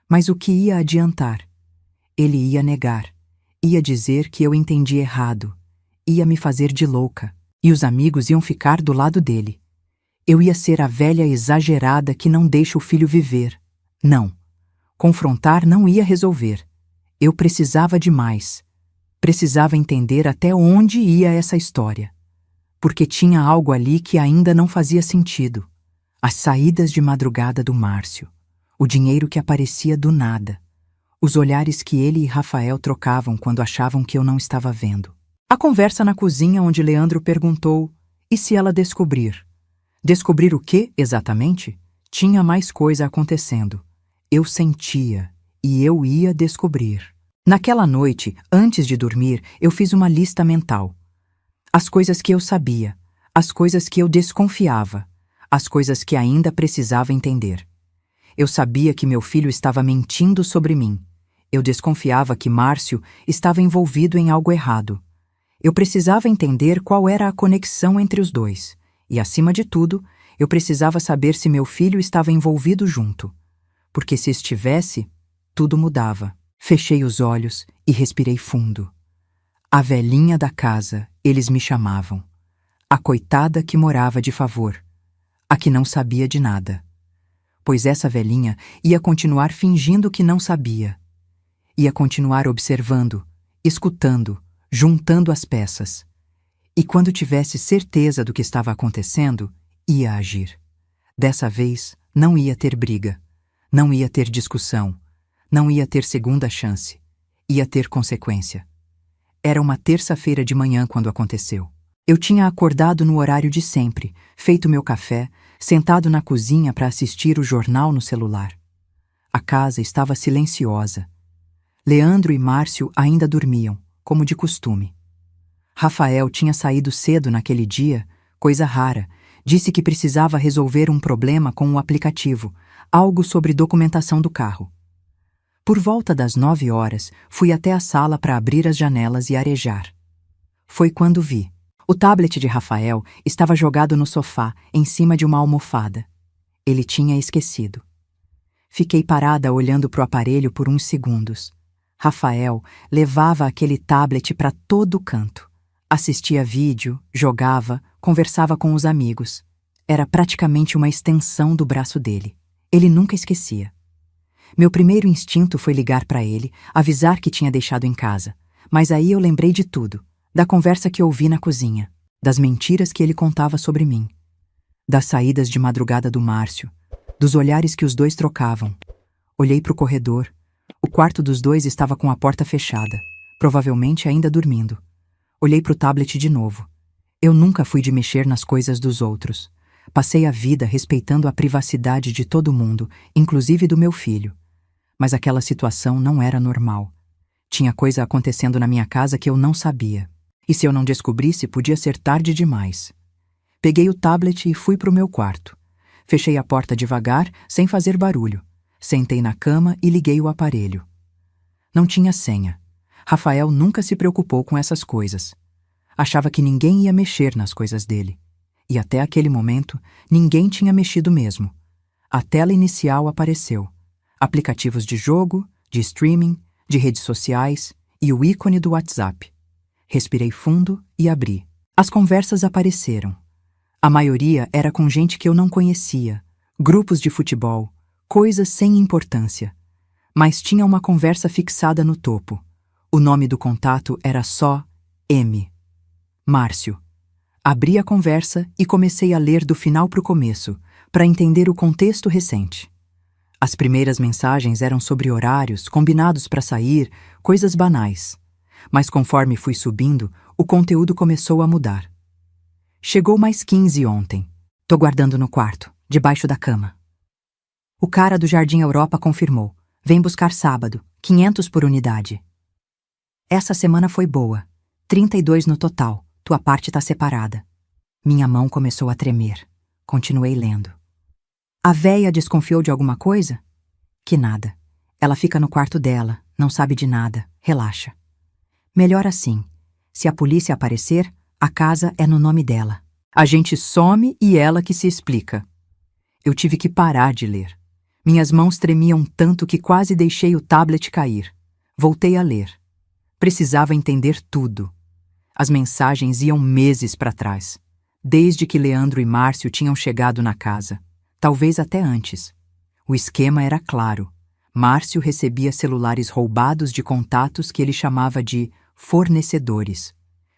Mas o que ia adiantar? Ele ia negar. Ia dizer que eu entendi errado. Ia me fazer de louca. E os amigos iam ficar do lado dele. Eu ia ser a velha exagerada que não deixa o filho viver. Não. Confrontar não ia resolver. Eu precisava de mais. Precisava entender até onde ia essa história. Porque tinha algo ali que ainda não fazia sentido. As saídas de madrugada do Márcio. O dinheiro que aparecia do nada. Os olhares que ele e Rafael trocavam quando achavam que eu não estava vendo. A conversa na cozinha onde Leandro perguntou: e se ela descobrir? Descobrir o quê, exatamente? Tinha mais coisa acontecendo. Eu sentia, e eu ia descobrir. Naquela noite, antes de dormir, eu fiz uma lista mental. As coisas que eu sabia, as coisas que eu desconfiava, as coisas que ainda precisava entender. Eu sabia que meu filho estava mentindo sobre mim. Eu desconfiava que Márcio estava envolvido em algo errado. Eu precisava entender qual era a conexão entre os dois. E, acima de tudo, eu precisava saber se meu filho estava envolvido junto. Porque se estivesse, tudo mudava. Fechei os olhos e respirei fundo. A velhinha da casa, eles me chamavam. A coitada que morava de favor. A que não sabia de nada. Pois essa velhinha ia continuar fingindo que não sabia. Ia continuar observando, escutando, juntando as peças. E quando tivesse certeza do que estava acontecendo, ia agir. Dessa vez, não ia ter briga. Não ia ter discussão. Não ia ter segunda chance. Ia ter consequência. Era uma terça-feira de manhã quando aconteceu. Eu tinha acordado no horário de sempre, feito meu café, sentado na cozinha para assistir o jornal no celular. A casa estava silenciosa. Leandro e Márcio ainda dormiam, como de costume. Rafael tinha saído cedo naquele dia, coisa rara. Disse que precisava resolver um problema com o aplicativo, algo sobre documentação do carro. Por volta das 9 horas, fui até a sala para abrir as janelas e arejar. Foi quando vi. O tablet de Rafael estava jogado no sofá, em cima de uma almofada. Ele tinha esquecido. Fiquei parada olhando para o aparelho por uns segundos. Rafael levava aquele tablet para todo canto. Assistia vídeo, jogava, conversava com os amigos. Era praticamente uma extensão do braço dele. Ele nunca esquecia. Meu primeiro instinto foi ligar para ele, avisar que tinha deixado em casa. Mas aí eu lembrei de tudo. Da conversa que ouvi na cozinha. Das mentiras que ele contava sobre mim. Das saídas de madrugada do Márcio. Dos olhares que os dois trocavam. Olhei para o corredor. O quarto dos dois estava com a porta fechada, provavelmente ainda dormindo. Olhei para o tablet de novo. Eu nunca fui de mexer nas coisas dos outros. Passei a vida respeitando a privacidade de todo mundo, inclusive do meu filho. Mas aquela situação não era normal. Tinha coisa acontecendo na minha casa que eu não sabia. E se eu não descobrisse, podia ser tarde demais. Peguei o tablet e fui para o meu quarto. Fechei a porta devagar, sem fazer barulho. Sentei na cama e liguei o aparelho. Não tinha senha. Rafael nunca se preocupou com essas coisas. Achava que ninguém ia mexer nas coisas dele. E até aquele momento, ninguém tinha mexido mesmo. A tela inicial apareceu. Aplicativos de jogo, de streaming, de redes sociais e o ícone do WhatsApp. Respirei fundo e abri. As conversas apareceram. A maioria era com gente que eu não conhecia, grupos de futebol, coisas sem importância. Mas tinha uma conversa fixada no topo. O nome do contato era só M. Márcio. Abri a conversa e comecei a ler do final para o começo, para entender o contexto recente. As primeiras mensagens eram sobre horários, combinados para sair, coisas banais. Mas conforme fui subindo, o conteúdo começou a mudar. Chegou mais 15 ontem. Tô guardando no quarto, debaixo da cama. O cara do Jardim Europa confirmou. Vem buscar sábado, 500 por unidade. Essa semana foi boa. 32 no total. Tua parte tá separada. Minha mão começou a tremer. Continuei lendo. A véia desconfiou de alguma coisa? Que nada. Ela fica no quarto dela, não sabe de nada. Relaxa. Melhor assim. Se a polícia aparecer, a casa é no nome dela. A gente some e ela que se explica. Eu tive que parar de ler. Minhas mãos tremiam tanto que quase deixei o tablet cair. Voltei a ler. Precisava entender tudo. As mensagens iam meses para trás, desde que Leandro e Márcio tinham chegado na casa, talvez até antes. O esquema era claro. Márcio recebia celulares roubados de contatos que ele chamava de fornecedores.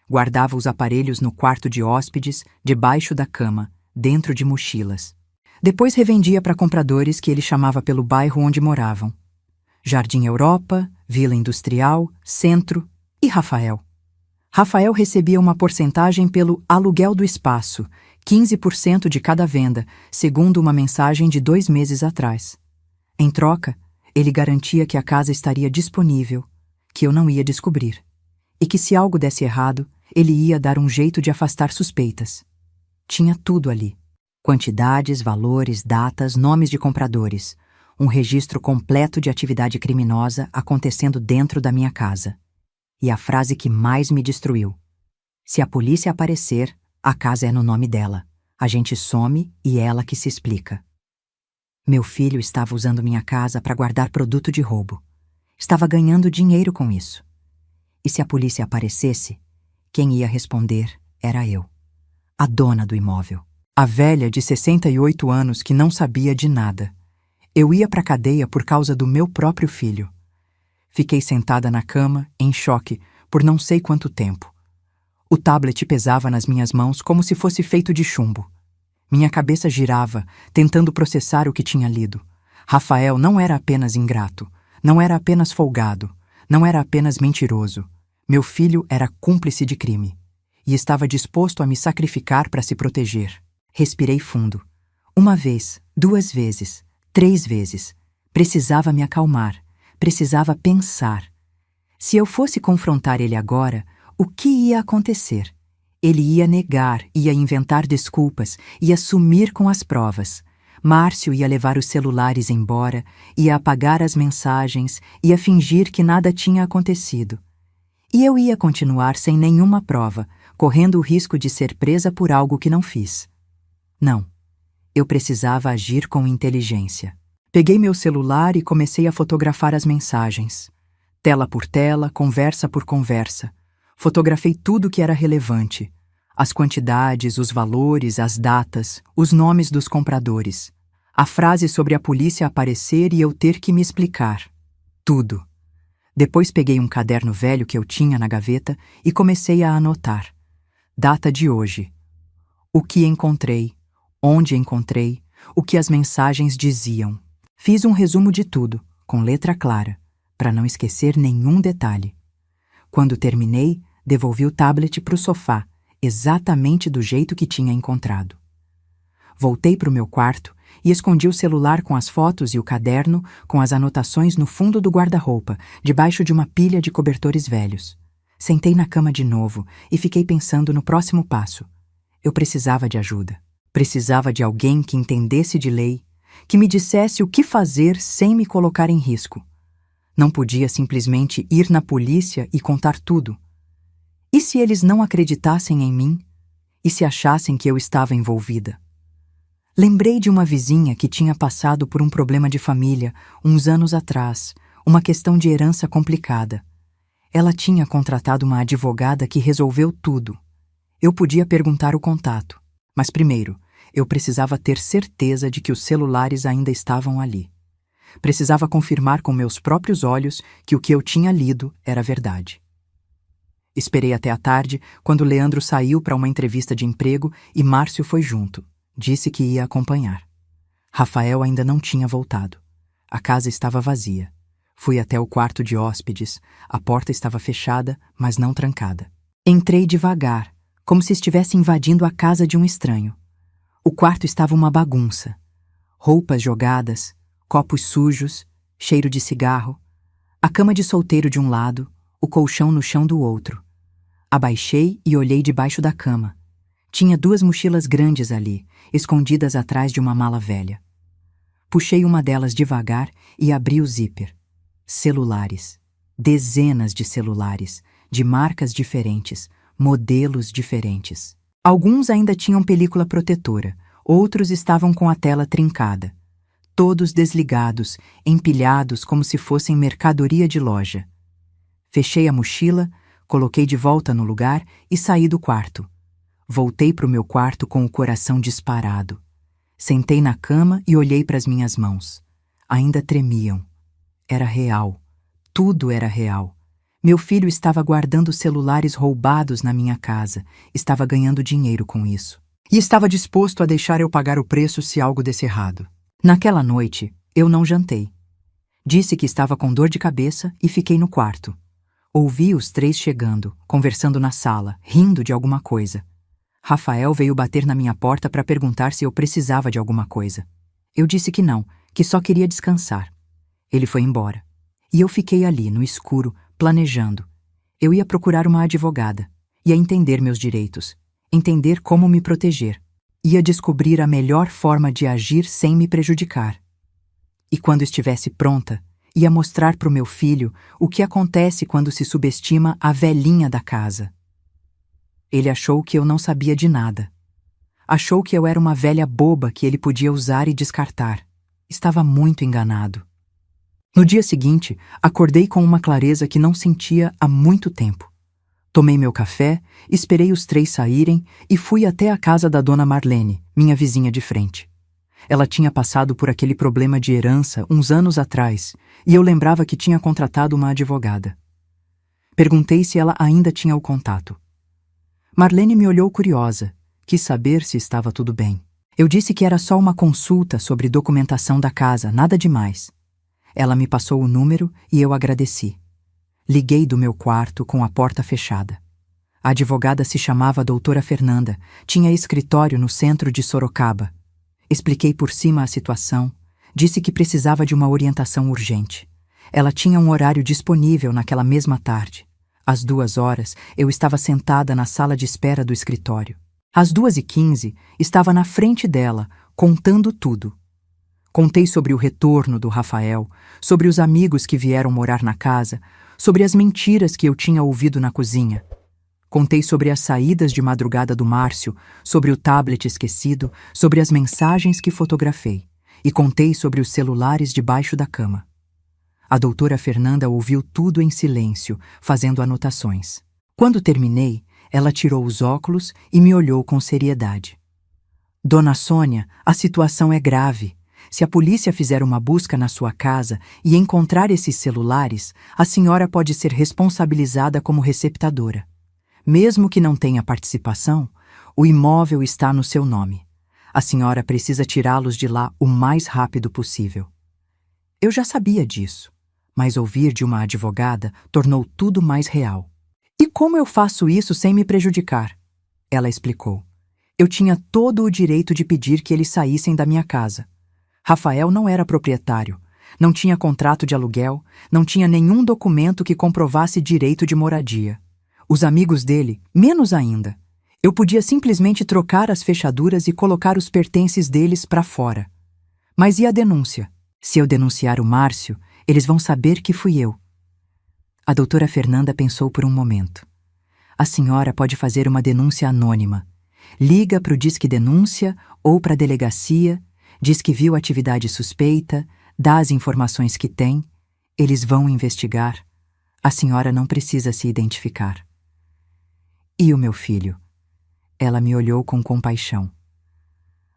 Guardava os aparelhos no quarto de hóspedes, debaixo da cama, dentro de mochilas. Depois revendia para compradores que ele chamava pelo bairro onde moravam. Jardim Europa, Vila Industrial, Centro e Rafael. Rafael recebia uma porcentagem pelo aluguel do espaço, 15% de cada venda, segundo uma mensagem de 2 meses atrás. Em troca, ele garantia que a casa estaria disponível, que eu não ia descobrir, e que se algo desse errado, ele ia dar um jeito de afastar suspeitas. Tinha tudo ali. Quantidades, valores, datas, nomes de compradores. Um registro completo de atividade criminosa acontecendo dentro da minha casa. E a frase que mais me destruiu: se a polícia aparecer, a casa é no nome dela. A gente some e ela que se explica. Meu filho estava usando minha casa para guardar produto de roubo. Estava ganhando dinheiro com isso. E se a polícia aparecesse, quem ia responder era eu, a dona do imóvel. A velha de 68 anos que não sabia de nada. Eu ia para a cadeia por causa do meu próprio filho. Fiquei sentada na cama, em choque, por não sei quanto tempo. O tablet pesava nas minhas mãos como se fosse feito de chumbo. Minha cabeça girava, tentando processar o que tinha lido. Rafael não era apenas ingrato, não era apenas folgado, não era apenas mentiroso. Meu filho era cúmplice de crime e estava disposto a me sacrificar para se proteger. Respirei fundo. 1 vez, 2 vezes, 3 vezes. Precisava me acalmar, precisava pensar. Se eu fosse confrontar ele agora, o que ia acontecer? Ele ia negar, ia inventar desculpas, ia sumir com as provas. Márcio ia levar os celulares embora, ia apagar as mensagens, ia fingir que nada tinha acontecido. E eu ia continuar sem nenhuma prova, correndo o risco de ser presa por algo que não fiz. Não. Eu precisava agir com inteligência. Peguei meu celular e comecei a fotografar as mensagens. Tela por tela, conversa por conversa. Fotografei tudo que era relevante. As quantidades, os valores, as datas, os nomes dos compradores. A frase sobre a polícia aparecer e eu ter que me explicar. Tudo. Depois peguei um caderno velho que eu tinha na gaveta e comecei a anotar. Data de hoje. O que encontrei, onde encontrei, o que as mensagens diziam. Fiz um resumo de tudo, com letra clara, para não esquecer nenhum detalhe. Quando terminei, devolvi o tablet para o sofá, exatamente do jeito que tinha encontrado. Voltei para o meu quarto e escondi o celular com as fotos e o caderno com as anotações no fundo do guarda-roupa, debaixo de uma pilha de cobertores velhos. Sentei na cama de novo e fiquei pensando no próximo passo. Eu precisava de ajuda. Precisava de alguém que entendesse de lei, que me dissesse o que fazer sem me colocar em risco. Não podia simplesmente ir na polícia e contar tudo. E se eles não acreditassem em mim? E se achassem que eu estava envolvida? Lembrei de uma vizinha que tinha passado por um problema de família uns anos atrás, uma questão de herança complicada. Ela tinha contratado uma advogada que resolveu tudo. Eu podia perguntar o contato, mas primeiro, eu precisava ter certeza de que os celulares ainda estavam ali. Precisava confirmar com meus próprios olhos que o que eu tinha lido era verdade. Esperei até a tarde, quando Leandro saiu para uma entrevista de emprego e Márcio foi junto. Disse que ia acompanhar. Rafael ainda não tinha voltado. A casa estava vazia. Fui até o quarto de hóspedes. A porta estava fechada, mas não trancada. Entrei devagar, como se estivesse invadindo a casa de um estranho. O quarto estava uma bagunça. Roupas jogadas, copos sujos, cheiro de cigarro, a cama de solteiro de um lado, o colchão no chão do outro. Abaixei e olhei debaixo da cama. Tinha 2 mochilas grandes ali, escondidas atrás de uma mala velha. Puxei uma delas devagar e abri o zíper. Celulares. Dezenas de celulares, de marcas diferentes, modelos diferentes. Alguns ainda tinham película protetora, outros estavam com a tela trincada. Todos desligados, empilhados como se fossem mercadoria de loja. Fechei a mochila, coloquei de volta no lugar e saí do quarto. Voltei para o meu quarto com o coração disparado. Sentei na cama e olhei para as minhas mãos. Ainda tremiam. Era real. Tudo era real. Meu filho estava guardando celulares roubados na minha casa, estava ganhando dinheiro com isso. E estava disposto a deixar eu pagar o preço se algo desse errado. Naquela noite, eu não jantei. Disse que estava com dor de cabeça e fiquei no quarto. Ouvi os três chegando, conversando na sala, rindo de alguma coisa. Rafael veio bater na minha porta para perguntar se eu precisava de alguma coisa. Eu disse que não, que só queria descansar. Ele foi embora. E eu fiquei ali, no escuro, planejando. Eu ia procurar uma advogada. Ia entender meus direitos. Entender como me proteger. Ia descobrir a melhor forma de agir sem me prejudicar. E quando estivesse pronta, ia mostrar para o meu filho o que acontece quando se subestima a velhinha da casa. Ele achou que eu não sabia de nada. Achou que eu era uma velha boba que ele podia usar e descartar. Estava muito enganado. No dia seguinte, acordei com uma clareza que não sentia há muito tempo. Tomei meu café, esperei os três saírem e fui até a casa da dona Marlene, minha vizinha de frente. Ela tinha passado por aquele problema de herança uns anos atrás e eu lembrava que tinha contratado uma advogada. Perguntei se ela ainda tinha o contato. Marlene me olhou curiosa, quis saber se estava tudo bem. Eu disse que era só uma consulta sobre documentação da casa, nada demais. Ela me passou o número e eu agradeci. Liguei do meu quarto com a porta fechada. A advogada se chamava doutora Fernanda, tinha escritório no centro de Sorocaba. Expliquei por cima a situação, disse que precisava de uma orientação urgente. Ela tinha um horário disponível naquela mesma tarde. Às 2h, eu estava sentada na sala de espera do escritório. Às 2h15, estava na frente dela, contando tudo. Contei sobre o retorno do Rafael, sobre os amigos que vieram morar na casa, sobre as mentiras que eu tinha ouvido na cozinha. Contei sobre as saídas de madrugada do Márcio, sobre o tablet esquecido, sobre as mensagens que fotografei. E contei sobre os celulares debaixo da cama. A doutora Fernanda ouviu tudo em silêncio, fazendo anotações. Quando terminei, ela tirou os óculos e me olhou com seriedade. Dona Sônia, a situação é grave. Se a polícia fizer uma busca na sua casa e encontrar esses celulares, a senhora pode ser responsabilizada como receptadora. Mesmo que não tenha participação, o imóvel está no seu nome. A senhora precisa tirá-los de lá o mais rápido possível. Eu já sabia disso, mas ouvir de uma advogada tornou tudo mais real. E como eu faço isso sem me prejudicar? Ela explicou. Eu tinha todo o direito de pedir que eles saíssem da minha casa. Rafael não era proprietário, não tinha contrato de aluguel, não tinha nenhum documento que comprovasse direito de moradia. Os amigos dele, menos ainda. Eu podia simplesmente trocar as fechaduras e colocar os pertences deles para fora. Mas e a denúncia? Se eu denunciar o Márcio, eles vão saber que fui eu. A doutora Fernanda pensou por um momento. A senhora pode fazer uma denúncia anônima. Liga para o Disque Denúncia ou para a delegacia, diz que viu atividade suspeita, dá as informações que tem, eles vão investigar. A senhora não precisa se identificar. E o meu filho? Ela me olhou com compaixão.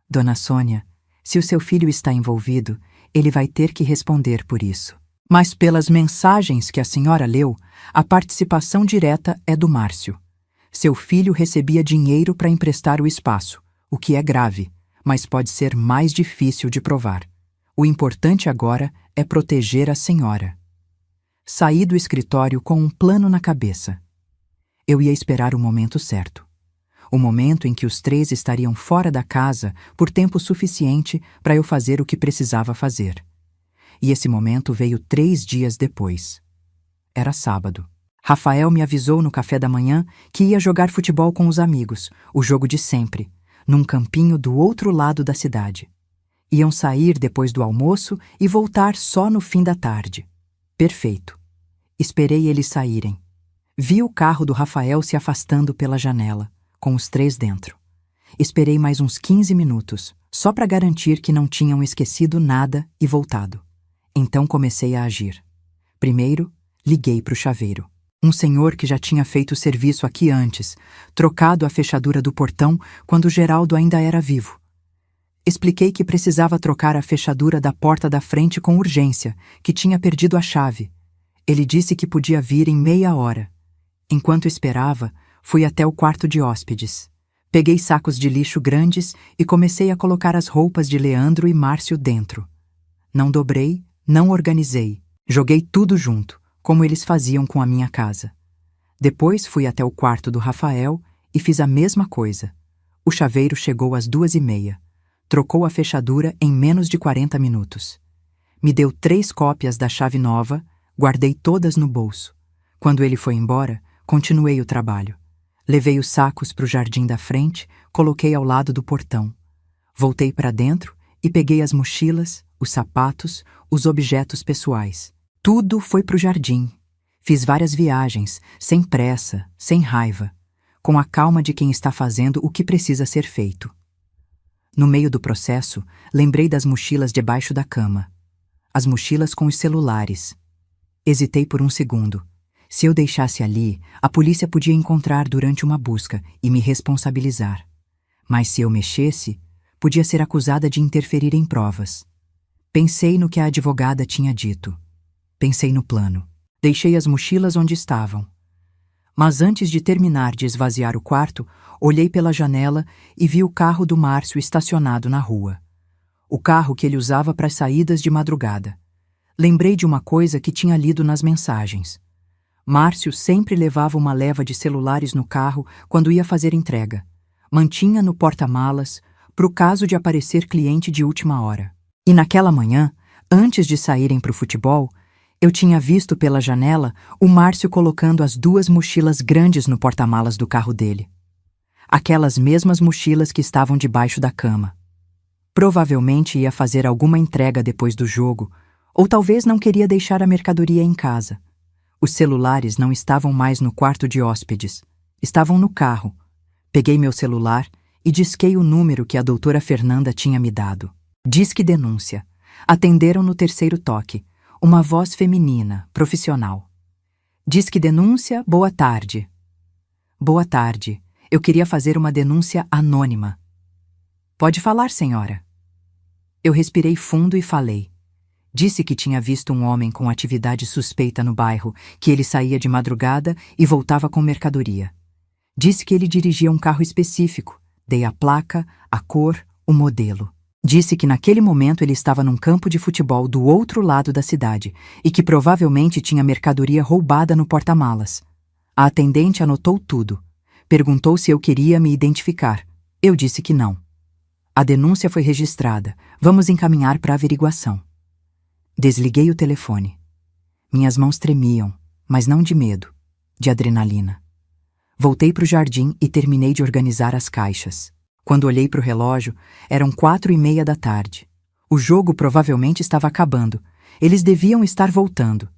Dona Sônia, se o seu filho está envolvido, ele vai ter que responder por isso. Mas pelas mensagens que a senhora leu, a participação direta é do Márcio. Seu filho recebia dinheiro para emprestar o espaço, o que é grave, mas pode ser mais difícil de provar. O importante agora é proteger a senhora. Saí do escritório com um plano na cabeça. Eu ia esperar o momento certo. O momento em que os três estariam fora da casa por tempo suficiente para eu fazer o que precisava fazer. E esse momento veio 3 dias depois. Era sábado. Rafael me avisou no café da manhã que ia jogar futebol com os amigos, o jogo de sempre, num campinho do outro lado da cidade. Iam sair depois do almoço e voltar só no fim da tarde. Perfeito. Esperei eles saírem. Vi o carro do Rafael se afastando pela janela, com os três dentro. Esperei mais uns 15 minutos, só para garantir que não tinham esquecido nada e voltado. Então comecei a agir. Primeiro, liguei para o chaveiro. Um senhor que já tinha feito serviço aqui antes, trocado a fechadura do portão quando Geraldo ainda era vivo. Expliquei que precisava trocar a fechadura da porta da frente com urgência, que tinha perdido a chave. Ele disse que podia vir em meia hora. Enquanto esperava, fui até o quarto de hóspedes. Peguei sacos de lixo grandes e comecei a colocar as roupas de Leandro e Márcio dentro. Não dobrei, não organizei. Joguei tudo junto, como eles faziam com a minha casa. Depois fui até o quarto do Rafael e fiz a mesma coisa. O chaveiro chegou às 2h30. Trocou a fechadura em menos de 40 minutos. Me deu 3 cópias da chave nova, guardei todas no bolso. Quando ele foi embora, continuei o trabalho. Levei os sacos para o jardim da frente, coloquei ao lado do portão. Voltei para dentro e peguei as mochilas, os sapatos, os objetos pessoais. Tudo foi para o jardim. Fiz várias viagens, sem pressa, sem raiva, com a calma de quem está fazendo o que precisa ser feito. No meio do processo, lembrei das mochilas debaixo da cama. As mochilas com os celulares. Hesitei por um segundo. Se eu deixasse ali, a polícia podia encontrar durante uma busca e me responsabilizar. Mas se eu mexesse, podia ser acusada de interferir em provas. Pensei no que a advogada tinha dito. Pensei no plano. Deixei as mochilas onde estavam. Mas antes de terminar de esvaziar o quarto, olhei pela janela e vi o carro do Márcio estacionado na rua. O carro que ele usava para as saídas de madrugada. Lembrei de uma coisa que tinha lido nas mensagens. Márcio sempre levava uma leva de celulares no carro quando ia fazer entrega. Mantinha no porta-malas, pro caso de aparecer cliente de última hora. E naquela manhã, antes de saírem para o futebol, eu tinha visto pela janela o Márcio colocando as 2 mochilas grandes no porta-malas do carro dele. Aquelas mesmas mochilas que estavam debaixo da cama. Provavelmente ia fazer alguma entrega depois do jogo, ou talvez não queria deixar a mercadoria em casa. Os celulares não estavam mais no quarto de hóspedes. Estavam no carro. Peguei meu celular e disquei o número que a doutora Fernanda tinha me dado. Disque denúncia. Atenderam no 3º toque. Uma voz feminina, profissional. Disque denúncia, boa tarde. Boa tarde. Eu queria fazer uma denúncia anônima. Pode falar, senhora. Eu respirei fundo e falei. Disse que tinha visto um homem com atividade suspeita no bairro, que ele saía de madrugada e voltava com mercadoria. Disse que ele dirigia um carro específico. Dei a placa, a cor, o modelo. Disse que naquele momento ele estava num campo de futebol do outro lado da cidade e que provavelmente tinha mercadoria roubada no porta-malas. A atendente anotou tudo. Perguntou se eu queria me identificar. Eu disse que não. A denúncia foi registrada. Vamos encaminhar para averiguação. Desliguei o telefone. Minhas mãos tremiam, mas não de medo, de adrenalina. Voltei para o jardim e terminei de organizar as caixas. Quando olhei para o relógio, eram 4h30 da tarde. O jogo provavelmente estava acabando. Eles deviam estar voltando.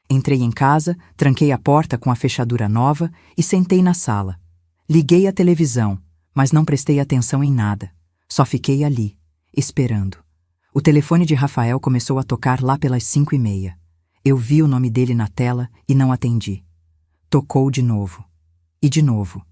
Entrei em casa, tranquei a porta com a fechadura nova e sentei na sala. Liguei a televisão, mas não prestei atenção em nada. Só fiquei ali, esperando. O telefone de Rafael começou a tocar lá pelas 5h30. Eu vi o nome dele na tela e não atendi. Tocou de novo. E de novo.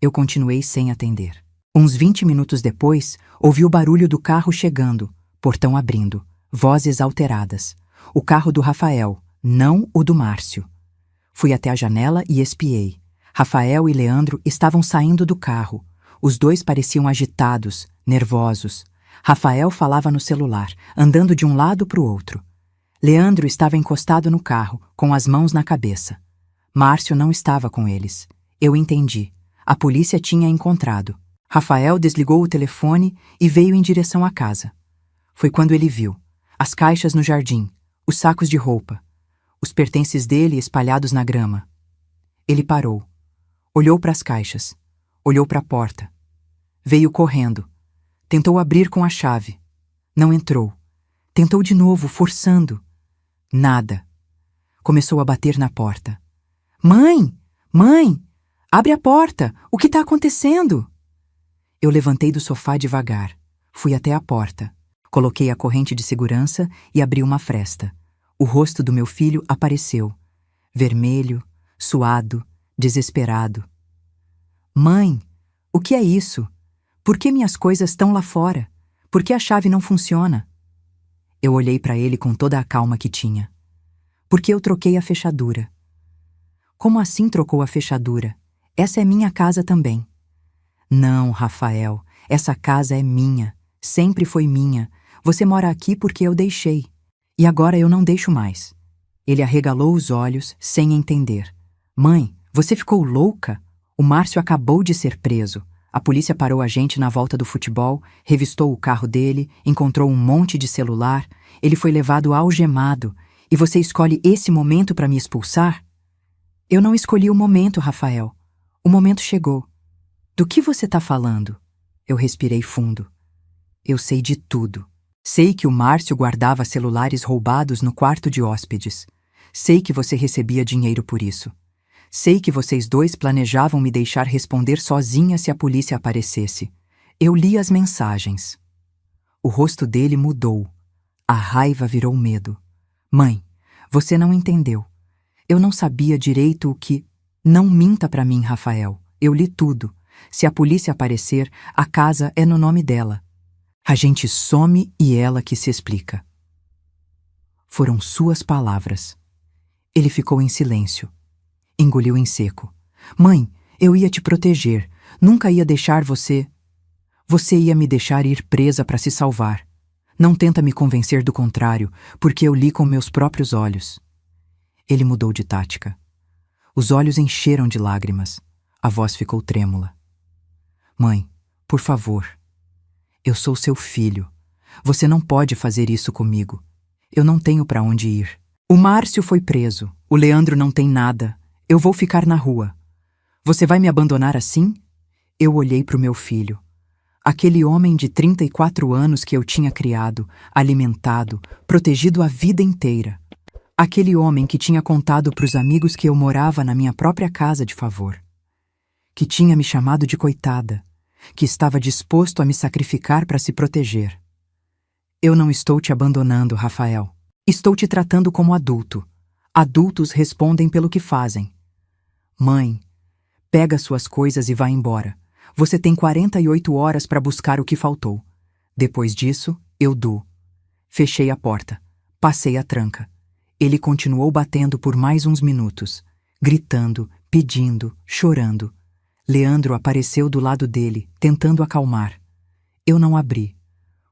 Eu continuei sem atender. Uns 20 minutos depois, ouvi o barulho do carro chegando, portão abrindo, vozes alteradas. O carro do Rafael, não o do Márcio. Fui até a janela e espiei. Rafael e Leandro estavam saindo do carro. Os dois pareciam agitados, nervosos. Rafael falava no celular, andando de um lado para o outro. Leandro estava encostado no carro, com as mãos na cabeça. Márcio não estava com eles. Eu entendi. A polícia tinha encontrado. Rafael desligou o telefone e veio em direção à casa. Foi quando ele viu as caixas no jardim, os sacos de roupa, os pertences dele espalhados na grama. Ele parou. Olhou para as caixas. Olhou para a porta. Veio correndo. Tentou abrir com a chave. Não entrou. Tentou de novo, forçando. Nada. Começou a bater na porta. Mãe! Mãe! Abre a porta! O que está acontecendo? Eu levantei do sofá devagar. Fui até a porta. Coloquei a corrente de segurança e abri uma fresta. O rosto do meu filho apareceu. Vermelho, suado, desesperado. Mãe! O que é isso? Por que minhas coisas estão lá fora? Por que a chave não funciona? Eu olhei para ele com toda a calma que tinha. Porque eu troquei a fechadura. Como assim trocou a fechadura? Essa é minha casa também. Não, Rafael, essa casa é minha. Sempre foi minha. Você mora aqui porque eu deixei. E agora eu não deixo mais. Ele arregalou os olhos, sem entender. Mãe, você ficou louca? O Márcio acabou de ser preso. A polícia parou a gente na volta do futebol, revistou o carro dele, encontrou um monte de celular. Ele foi levado algemado. E você escolhe esse momento para me expulsar? Eu não escolhi o momento, Rafael. O momento chegou. Do que você está falando? Eu respirei fundo. Eu sei de tudo. Sei que o Márcio guardava celulares roubados no quarto de hóspedes. Sei que você recebia dinheiro por isso. Sei que vocês dois planejavam me deixar responder sozinha se a polícia aparecesse. Eu li as mensagens. O rosto dele mudou. A raiva virou medo. Mãe, você não entendeu. Eu não sabia direito o que... Não minta pra mim, Rafael. Eu li tudo. Se a polícia aparecer, a casa é no nome dela. A gente some e ela que se explica. Foram suas palavras. Ele ficou em silêncio. Engoliu em seco. Mãe, eu ia te proteger. Nunca ia deixar você... Você ia me deixar ir presa para se salvar. Não tenta me convencer do contrário, porque eu li com meus próprios olhos. Ele mudou de tática. Os olhos encheram de lágrimas. A voz ficou trêmula. Mãe, por favor. Eu sou seu filho. Você não pode fazer isso comigo. Eu não tenho para onde ir. O Márcio foi preso. O Leandro não tem nada. Eu vou ficar na rua. Você vai me abandonar assim? Eu olhei para o meu filho. Aquele homem de 34 anos que eu tinha criado, alimentado, protegido a vida inteira. Aquele homem que tinha contado para os amigos que eu morava na minha própria casa de favor. Que tinha me chamado de coitada. Que estava disposto a me sacrificar para se proteger. Eu não estou te abandonando, Rafael. Estou te tratando como adulto. Adultos respondem pelo que fazem. Mãe, pega suas coisas e vá embora. Você tem 48 horas para buscar o que faltou. Depois disso, eu dou. Fechei a porta. Passei a tranca. Ele continuou batendo por mais uns minutos, gritando, pedindo, chorando. Leandro apareceu do lado dele, tentando acalmar. Eu não abri.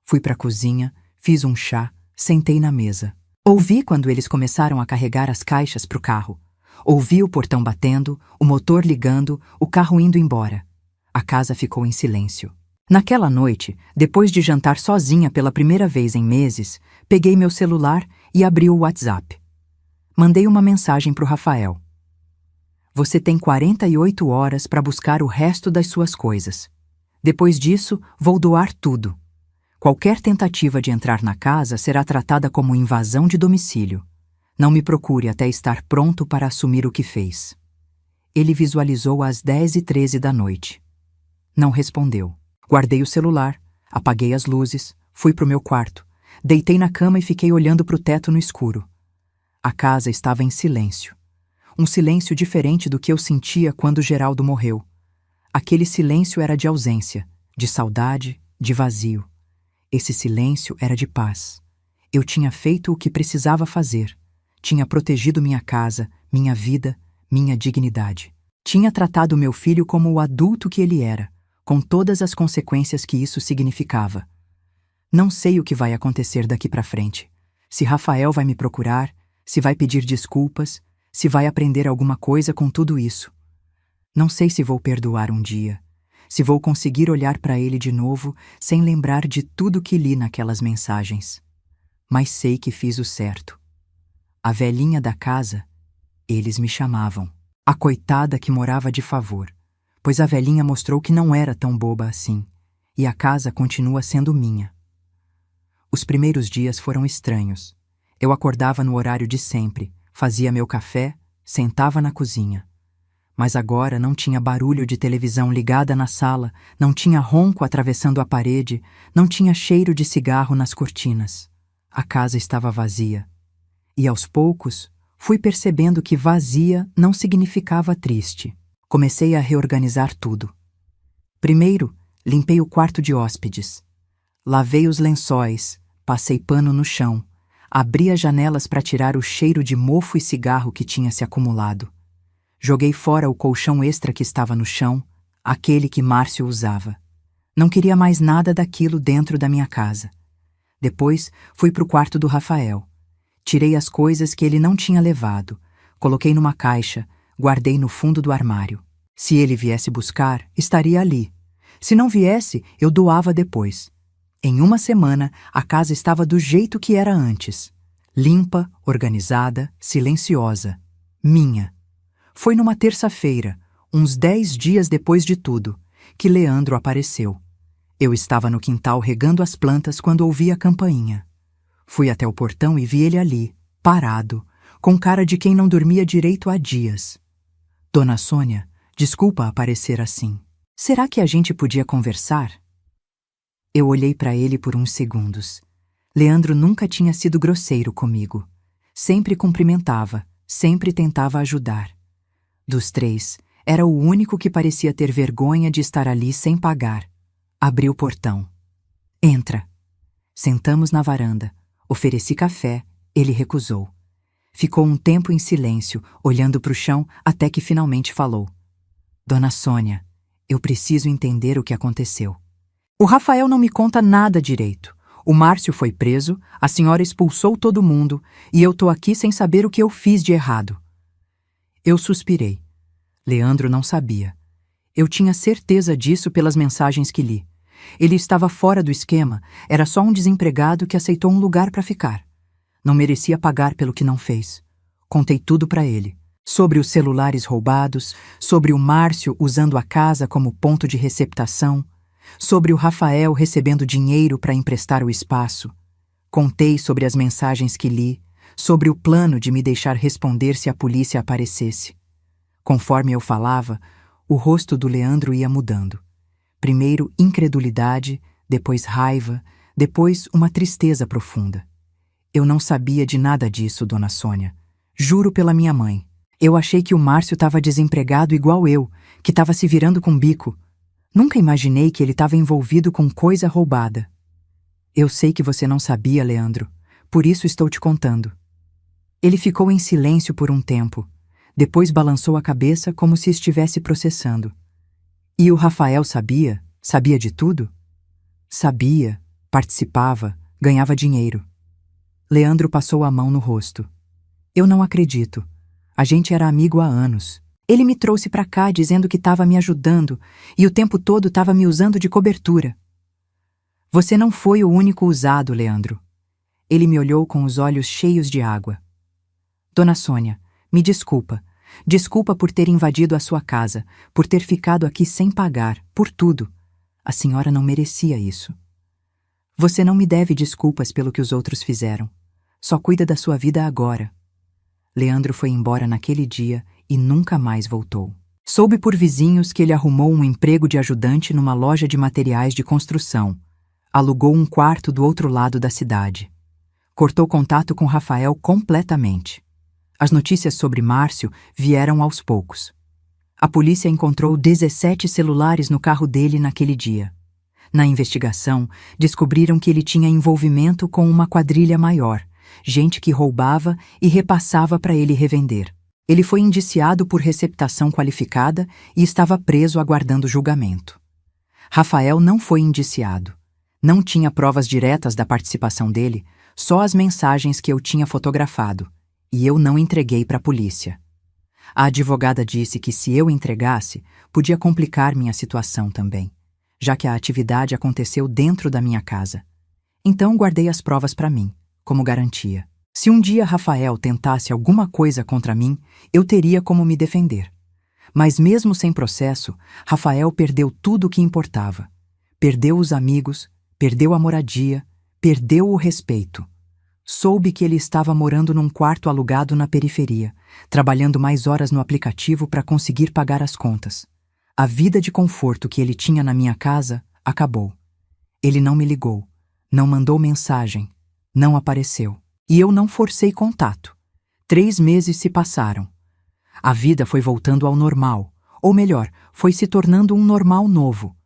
Fui para a cozinha, fiz um chá, sentei na mesa. Ouvi quando eles começaram a carregar as caixas para o carro. Ouvi o portão batendo, o motor ligando, o carro indo embora. A casa ficou em silêncio. Naquela noite, depois de jantar sozinha pela primeira vez em meses, peguei meu celular e abri o WhatsApp. Mandei uma mensagem para o Rafael. Você tem 48 horas para buscar o resto das suas coisas. Depois disso, vou doar tudo. Qualquer tentativa de entrar na casa será tratada como invasão de domicílio. Não me procure até estar pronto para assumir o que fez. Ele visualizou às 10h13 da noite. Não respondeu. Guardei o celular, apaguei as luzes, fui para o meu quarto, deitei na cama e fiquei olhando para o teto no escuro. A casa estava em silêncio. Um silêncio diferente do que eu sentia quando Geraldo morreu. Aquele silêncio era de ausência, de saudade, de vazio. Esse silêncio era de paz. Eu tinha feito o que precisava fazer. Tinha protegido minha casa, minha vida, minha dignidade. Tinha tratado meu filho como o adulto que ele era, com todas as consequências que isso significava. Não sei o que vai acontecer daqui para frente. Se Rafael vai me procurar, se vai pedir desculpas, se vai aprender alguma coisa com tudo isso. Não sei se vou perdoar um dia, se vou conseguir olhar para ele de novo sem lembrar de tudo que li naquelas mensagens. Mas sei que fiz o certo. A velhinha da casa, eles me chamavam. A coitada que morava de favor, pois a velhinha mostrou que não era tão boba assim, e a casa continua sendo minha. Os primeiros dias foram estranhos. Eu acordava no horário de sempre, fazia meu café, sentava na cozinha. Mas agora não tinha barulho de televisão ligada na sala, não tinha ronco atravessando a parede, não tinha cheiro de cigarro nas cortinas. A casa estava vazia. E aos poucos, fui percebendo que vazia não significava triste. Comecei a reorganizar tudo. Primeiro, limpei o quarto de hóspedes. Lavei os lençóis, passei pano no chão, abri as janelas para tirar o cheiro de mofo e cigarro que tinha se acumulado. Joguei fora o colchão extra que estava no chão, aquele que Márcio usava. Não queria mais nada daquilo dentro da minha casa. Depois, fui para o quarto do Rafael. Tirei as coisas que ele não tinha levado, coloquei numa caixa, guardei no fundo do armário. Se ele viesse buscar, estaria ali. Se não viesse, eu doava depois. Em uma semana, a casa estava do jeito que era antes. Limpa, organizada, silenciosa. Minha. Foi numa terça-feira, uns 10 dias depois de tudo, que Leandro apareceu. Eu estava no quintal regando as plantas quando ouvi a campainha. Fui até o portão e vi ele ali, parado, com cara de quem não dormia direito há dias. Dona Sônia, desculpa aparecer assim. Será que a gente podia conversar? Eu olhei para ele por uns segundos. Leandro nunca tinha sido grosseiro comigo. Sempre cumprimentava, sempre tentava ajudar. Dos 3, era o único que parecia ter vergonha de estar ali sem pagar. Abri o portão. Entra. Sentamos na varanda. Ofereci café, ele recusou. Ficou um tempo em silêncio, olhando para o chão, até que finalmente falou. Dona Sônia, eu preciso entender o que aconteceu. O Rafael não me conta nada direito. O Márcio foi preso, a senhora expulsou todo mundo, e eu tô aqui sem saber o que eu fiz de errado. Eu suspirei. Leandro não sabia. Eu tinha certeza disso pelas mensagens que li. Ele estava fora do esquema, era só um desempregado que aceitou um lugar para ficar. Não merecia pagar pelo que não fez. Contei tudo para ele. Sobre os celulares roubados, sobre o Márcio usando a casa como ponto de receptação, sobre o Rafael recebendo dinheiro para emprestar o espaço. Contei sobre as mensagens que li, sobre o plano de me deixar responder se a polícia aparecesse. Conforme eu falava, o rosto do Leandro ia mudando. Primeiro incredulidade, depois raiva, depois uma tristeza profunda. Eu não sabia de nada disso, Dona Sônia. Juro pela minha mãe. Eu achei que o Márcio estava desempregado igual eu, que estava se virando com bico. Nunca imaginei que ele estava envolvido com coisa roubada. Eu sei que você não sabia, Leandro. Por isso estou te contando. Ele ficou em silêncio por um tempo. Depois balançou a cabeça como se estivesse processando. E o Rafael sabia? Sabia de tudo? Sabia, participava, ganhava dinheiro. Leandro passou a mão no rosto. Eu não acredito. A gente era amigo há anos. Ele me trouxe para cá dizendo que estava me ajudando e o tempo todo estava me usando de cobertura. Você não foi o único usado, Leandro. Ele me olhou com os olhos cheios de água. Dona Sônia, me desculpa. Desculpa por ter invadido a sua casa, por ter ficado aqui sem pagar, por tudo. A senhora não merecia isso. Você não me deve desculpas pelo que os outros fizeram. Só cuida da sua vida agora. Leandro foi embora naquele dia e nunca mais voltou. Soube por vizinhos que ele arrumou um emprego de ajudante numa loja de materiais de construção. Alugou um quarto do outro lado da cidade. Cortou contato com Rafael completamente. As notícias sobre Márcio vieram aos poucos. A polícia encontrou 17 celulares no carro dele naquele dia. Na investigação, descobriram que ele tinha envolvimento com uma quadrilha maior, gente que roubava e repassava para ele revender. Ele foi indiciado por receptação qualificada e estava preso aguardando julgamento. Rafael não foi indiciado. Não tinha provas diretas da participação dele, só as mensagens que eu tinha fotografado. E eu não entreguei para a polícia. A advogada disse que se eu entregasse, podia complicar minha situação também, já que a atividade aconteceu dentro da minha casa. Então guardei as provas para mim, como garantia. Se um dia Rafael tentasse alguma coisa contra mim, eu teria como me defender. Mas mesmo sem processo, Rafael perdeu tudo o que importava. Perdeu os amigos, perdeu a moradia, perdeu o respeito. Soube que ele estava morando num quarto alugado na periferia, trabalhando mais horas no aplicativo para conseguir pagar as contas. A vida de conforto que ele tinha na minha casa acabou. Ele não me ligou, não mandou mensagem, não apareceu. E eu não forcei contato. 3 meses se passaram. A vida foi voltando ao normal, ou melhor, foi se tornando um normal novo.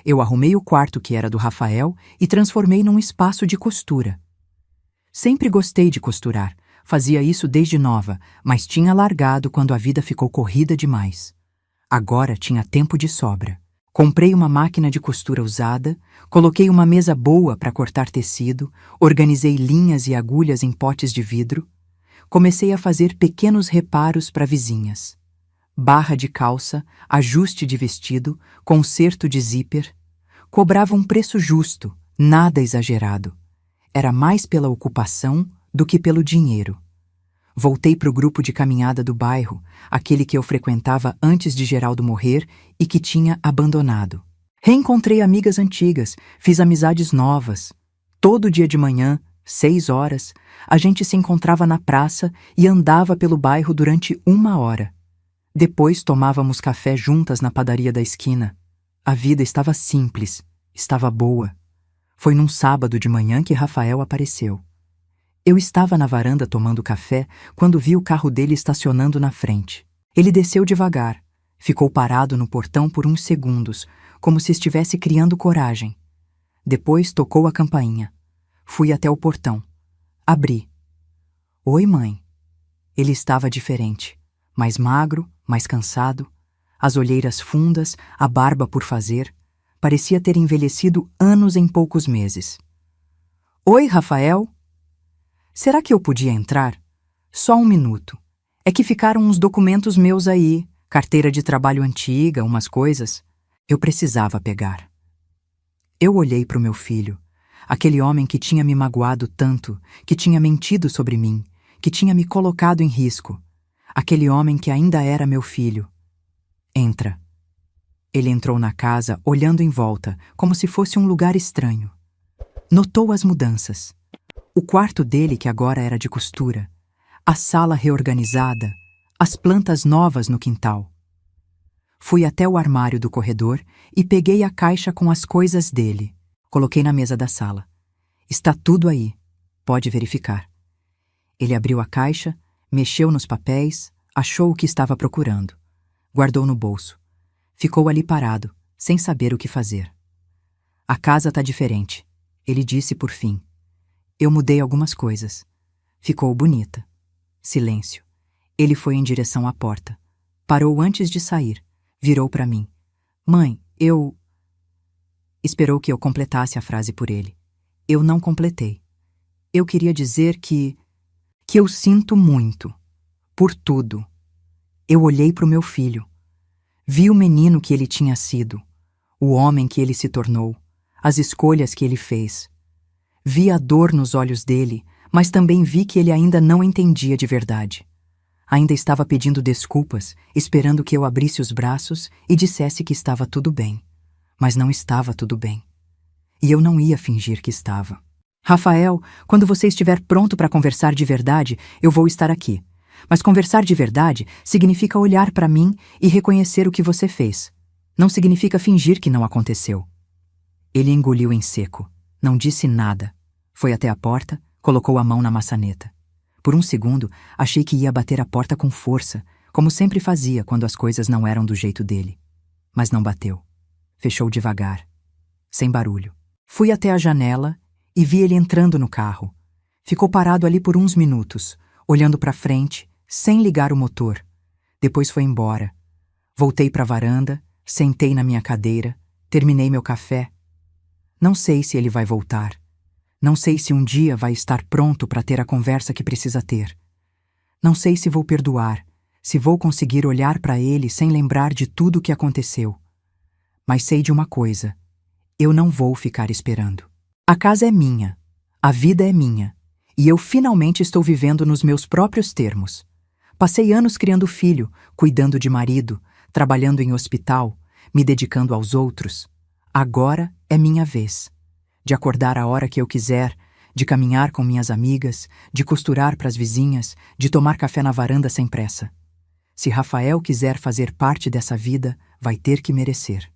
Eu arrumei o quarto que era do Rafael e transformei num espaço de costura. Sempre gostei de costurar, fazia isso desde nova, mas tinha largado quando a vida ficou corrida demais. Agora tinha tempo de sobra. Comprei uma máquina de costura usada, coloquei uma mesa boa para cortar tecido, organizei linhas e agulhas em potes de vidro. Comecei a fazer pequenos reparos para vizinhas. Barra de calça, ajuste de vestido, conserto de zíper. Cobrava um preço justo, nada exagerado. Era mais pela ocupação do que pelo dinheiro. Voltei para o grupo de caminhada do bairro, aquele que eu frequentava antes de Geraldo morrer e que tinha abandonado. Reencontrei amigas antigas, fiz amizades novas. Todo dia de manhã, 6 horas, a gente se encontrava na praça e andava pelo bairro durante 1 hora. Depois tomávamos café juntas na padaria da esquina. A vida estava simples, estava boa. Foi num sábado de manhã que Rafael apareceu. Eu estava na varanda tomando café quando vi o carro dele estacionando na frente. Ele desceu devagar, ficou parado no portão por uns segundos, como se estivesse criando coragem. Depois tocou a campainha. Fui até o portão. Abri. Oi, mãe. Ele estava diferente, mais magro, mais cansado, as olheiras fundas, a barba por fazer. Parecia ter envelhecido anos em poucos meses. Oi, Rafael. Será que eu podia entrar? Só 1 minuto. É que ficaram uns documentos meus aí, carteira de trabalho antiga, umas coisas. Eu precisava pegar. Eu olhei para o meu filho, aquele homem que tinha me magoado tanto, que tinha mentido sobre mim, que tinha me colocado em risco. Aquele homem que ainda era meu filho. Entra. Ele entrou na casa, olhando em volta, como se fosse um lugar estranho. Notou as mudanças. O quarto dele, que agora era de costura. A sala reorganizada. As plantas novas no quintal. Fui até o armário do corredor e peguei a caixa com as coisas dele. Coloquei na mesa da sala. Está tudo aí. Pode verificar. Ele abriu a caixa, mexeu nos papéis, achou o que estava procurando. Guardou no bolso. Ficou ali parado, sem saber o que fazer. A casa está diferente, ele disse por fim. Eu mudei algumas coisas. Ficou bonita. Silêncio. Ele foi em direção à porta. Parou antes de sair. Virou para mim. Mãe, eu... Esperou que eu completasse a frase por ele. Eu não completei. Eu queria dizer que eu sinto muito. Por tudo. Eu olhei para o meu filho. Vi o menino que ele tinha sido, o homem que ele se tornou, as escolhas que ele fez. Vi a dor nos olhos dele, mas também vi que ele ainda não entendia de verdade. Ainda estava pedindo desculpas, esperando que eu abrisse os braços e dissesse que estava tudo bem. Mas não estava tudo bem. E eu não ia fingir que estava. Rafael, quando você estiver pronto para conversar de verdade, eu vou estar aqui. Mas conversar de verdade significa olhar para mim e reconhecer o que você fez. Não significa fingir que não aconteceu. Ele engoliu em seco. Não disse nada. Foi até a porta, colocou a mão na maçaneta. Por um segundo, achei que ia bater a porta com força, como sempre fazia quando as coisas não eram do jeito dele. Mas não bateu. Fechou devagar, sem barulho. Fui até a janela e vi ele entrando no carro. Ficou parado ali por uns minutos, olhando para frente, sem ligar o motor. Depois foi embora. Voltei para a varanda, sentei na minha cadeira, terminei meu café. Não sei se ele vai voltar. Não sei se um dia vai estar pronto para ter a conversa que precisa ter. Não sei se vou perdoar, se vou conseguir olhar para ele sem lembrar de tudo o que aconteceu. Mas sei de uma coisa: eu não vou ficar esperando. A casa é minha, a vida é minha, e eu finalmente estou vivendo nos meus próprios termos. Passei anos criando filho, cuidando de marido, trabalhando em hospital, me dedicando aos outros. Agora é minha vez. De acordar a hora que eu quiser, de caminhar com minhas amigas, de costurar para as vizinhas, de tomar café na varanda sem pressa. Se Rafael quiser fazer parte dessa vida, vai ter que merecer.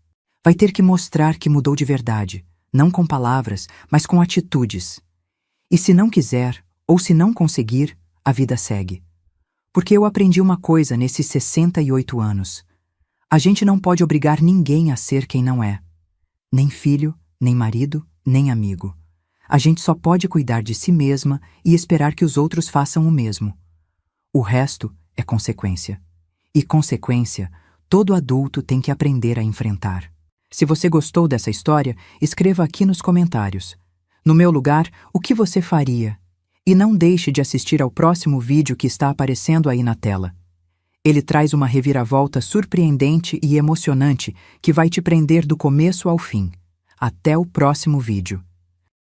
Vai ter que mostrar que mudou de verdade, não com palavras, mas com atitudes. E se não quiser, ou se não conseguir, a vida segue. Porque eu aprendi uma coisa nesses 68 anos. A gente não pode obrigar ninguém a ser quem não é. Nem filho, nem marido, nem amigo. A gente só pode cuidar de si mesma e esperar que os outros façam o mesmo. O resto é consequência. E consequência, todo adulto tem que aprender a enfrentar. Se você gostou dessa história, escreva aqui nos comentários. No meu lugar, o que você faria? E não deixe de assistir ao próximo vídeo que está aparecendo aí na tela. Ele traz uma reviravolta surpreendente e emocionante que vai te prender do começo ao fim. Até o próximo vídeo.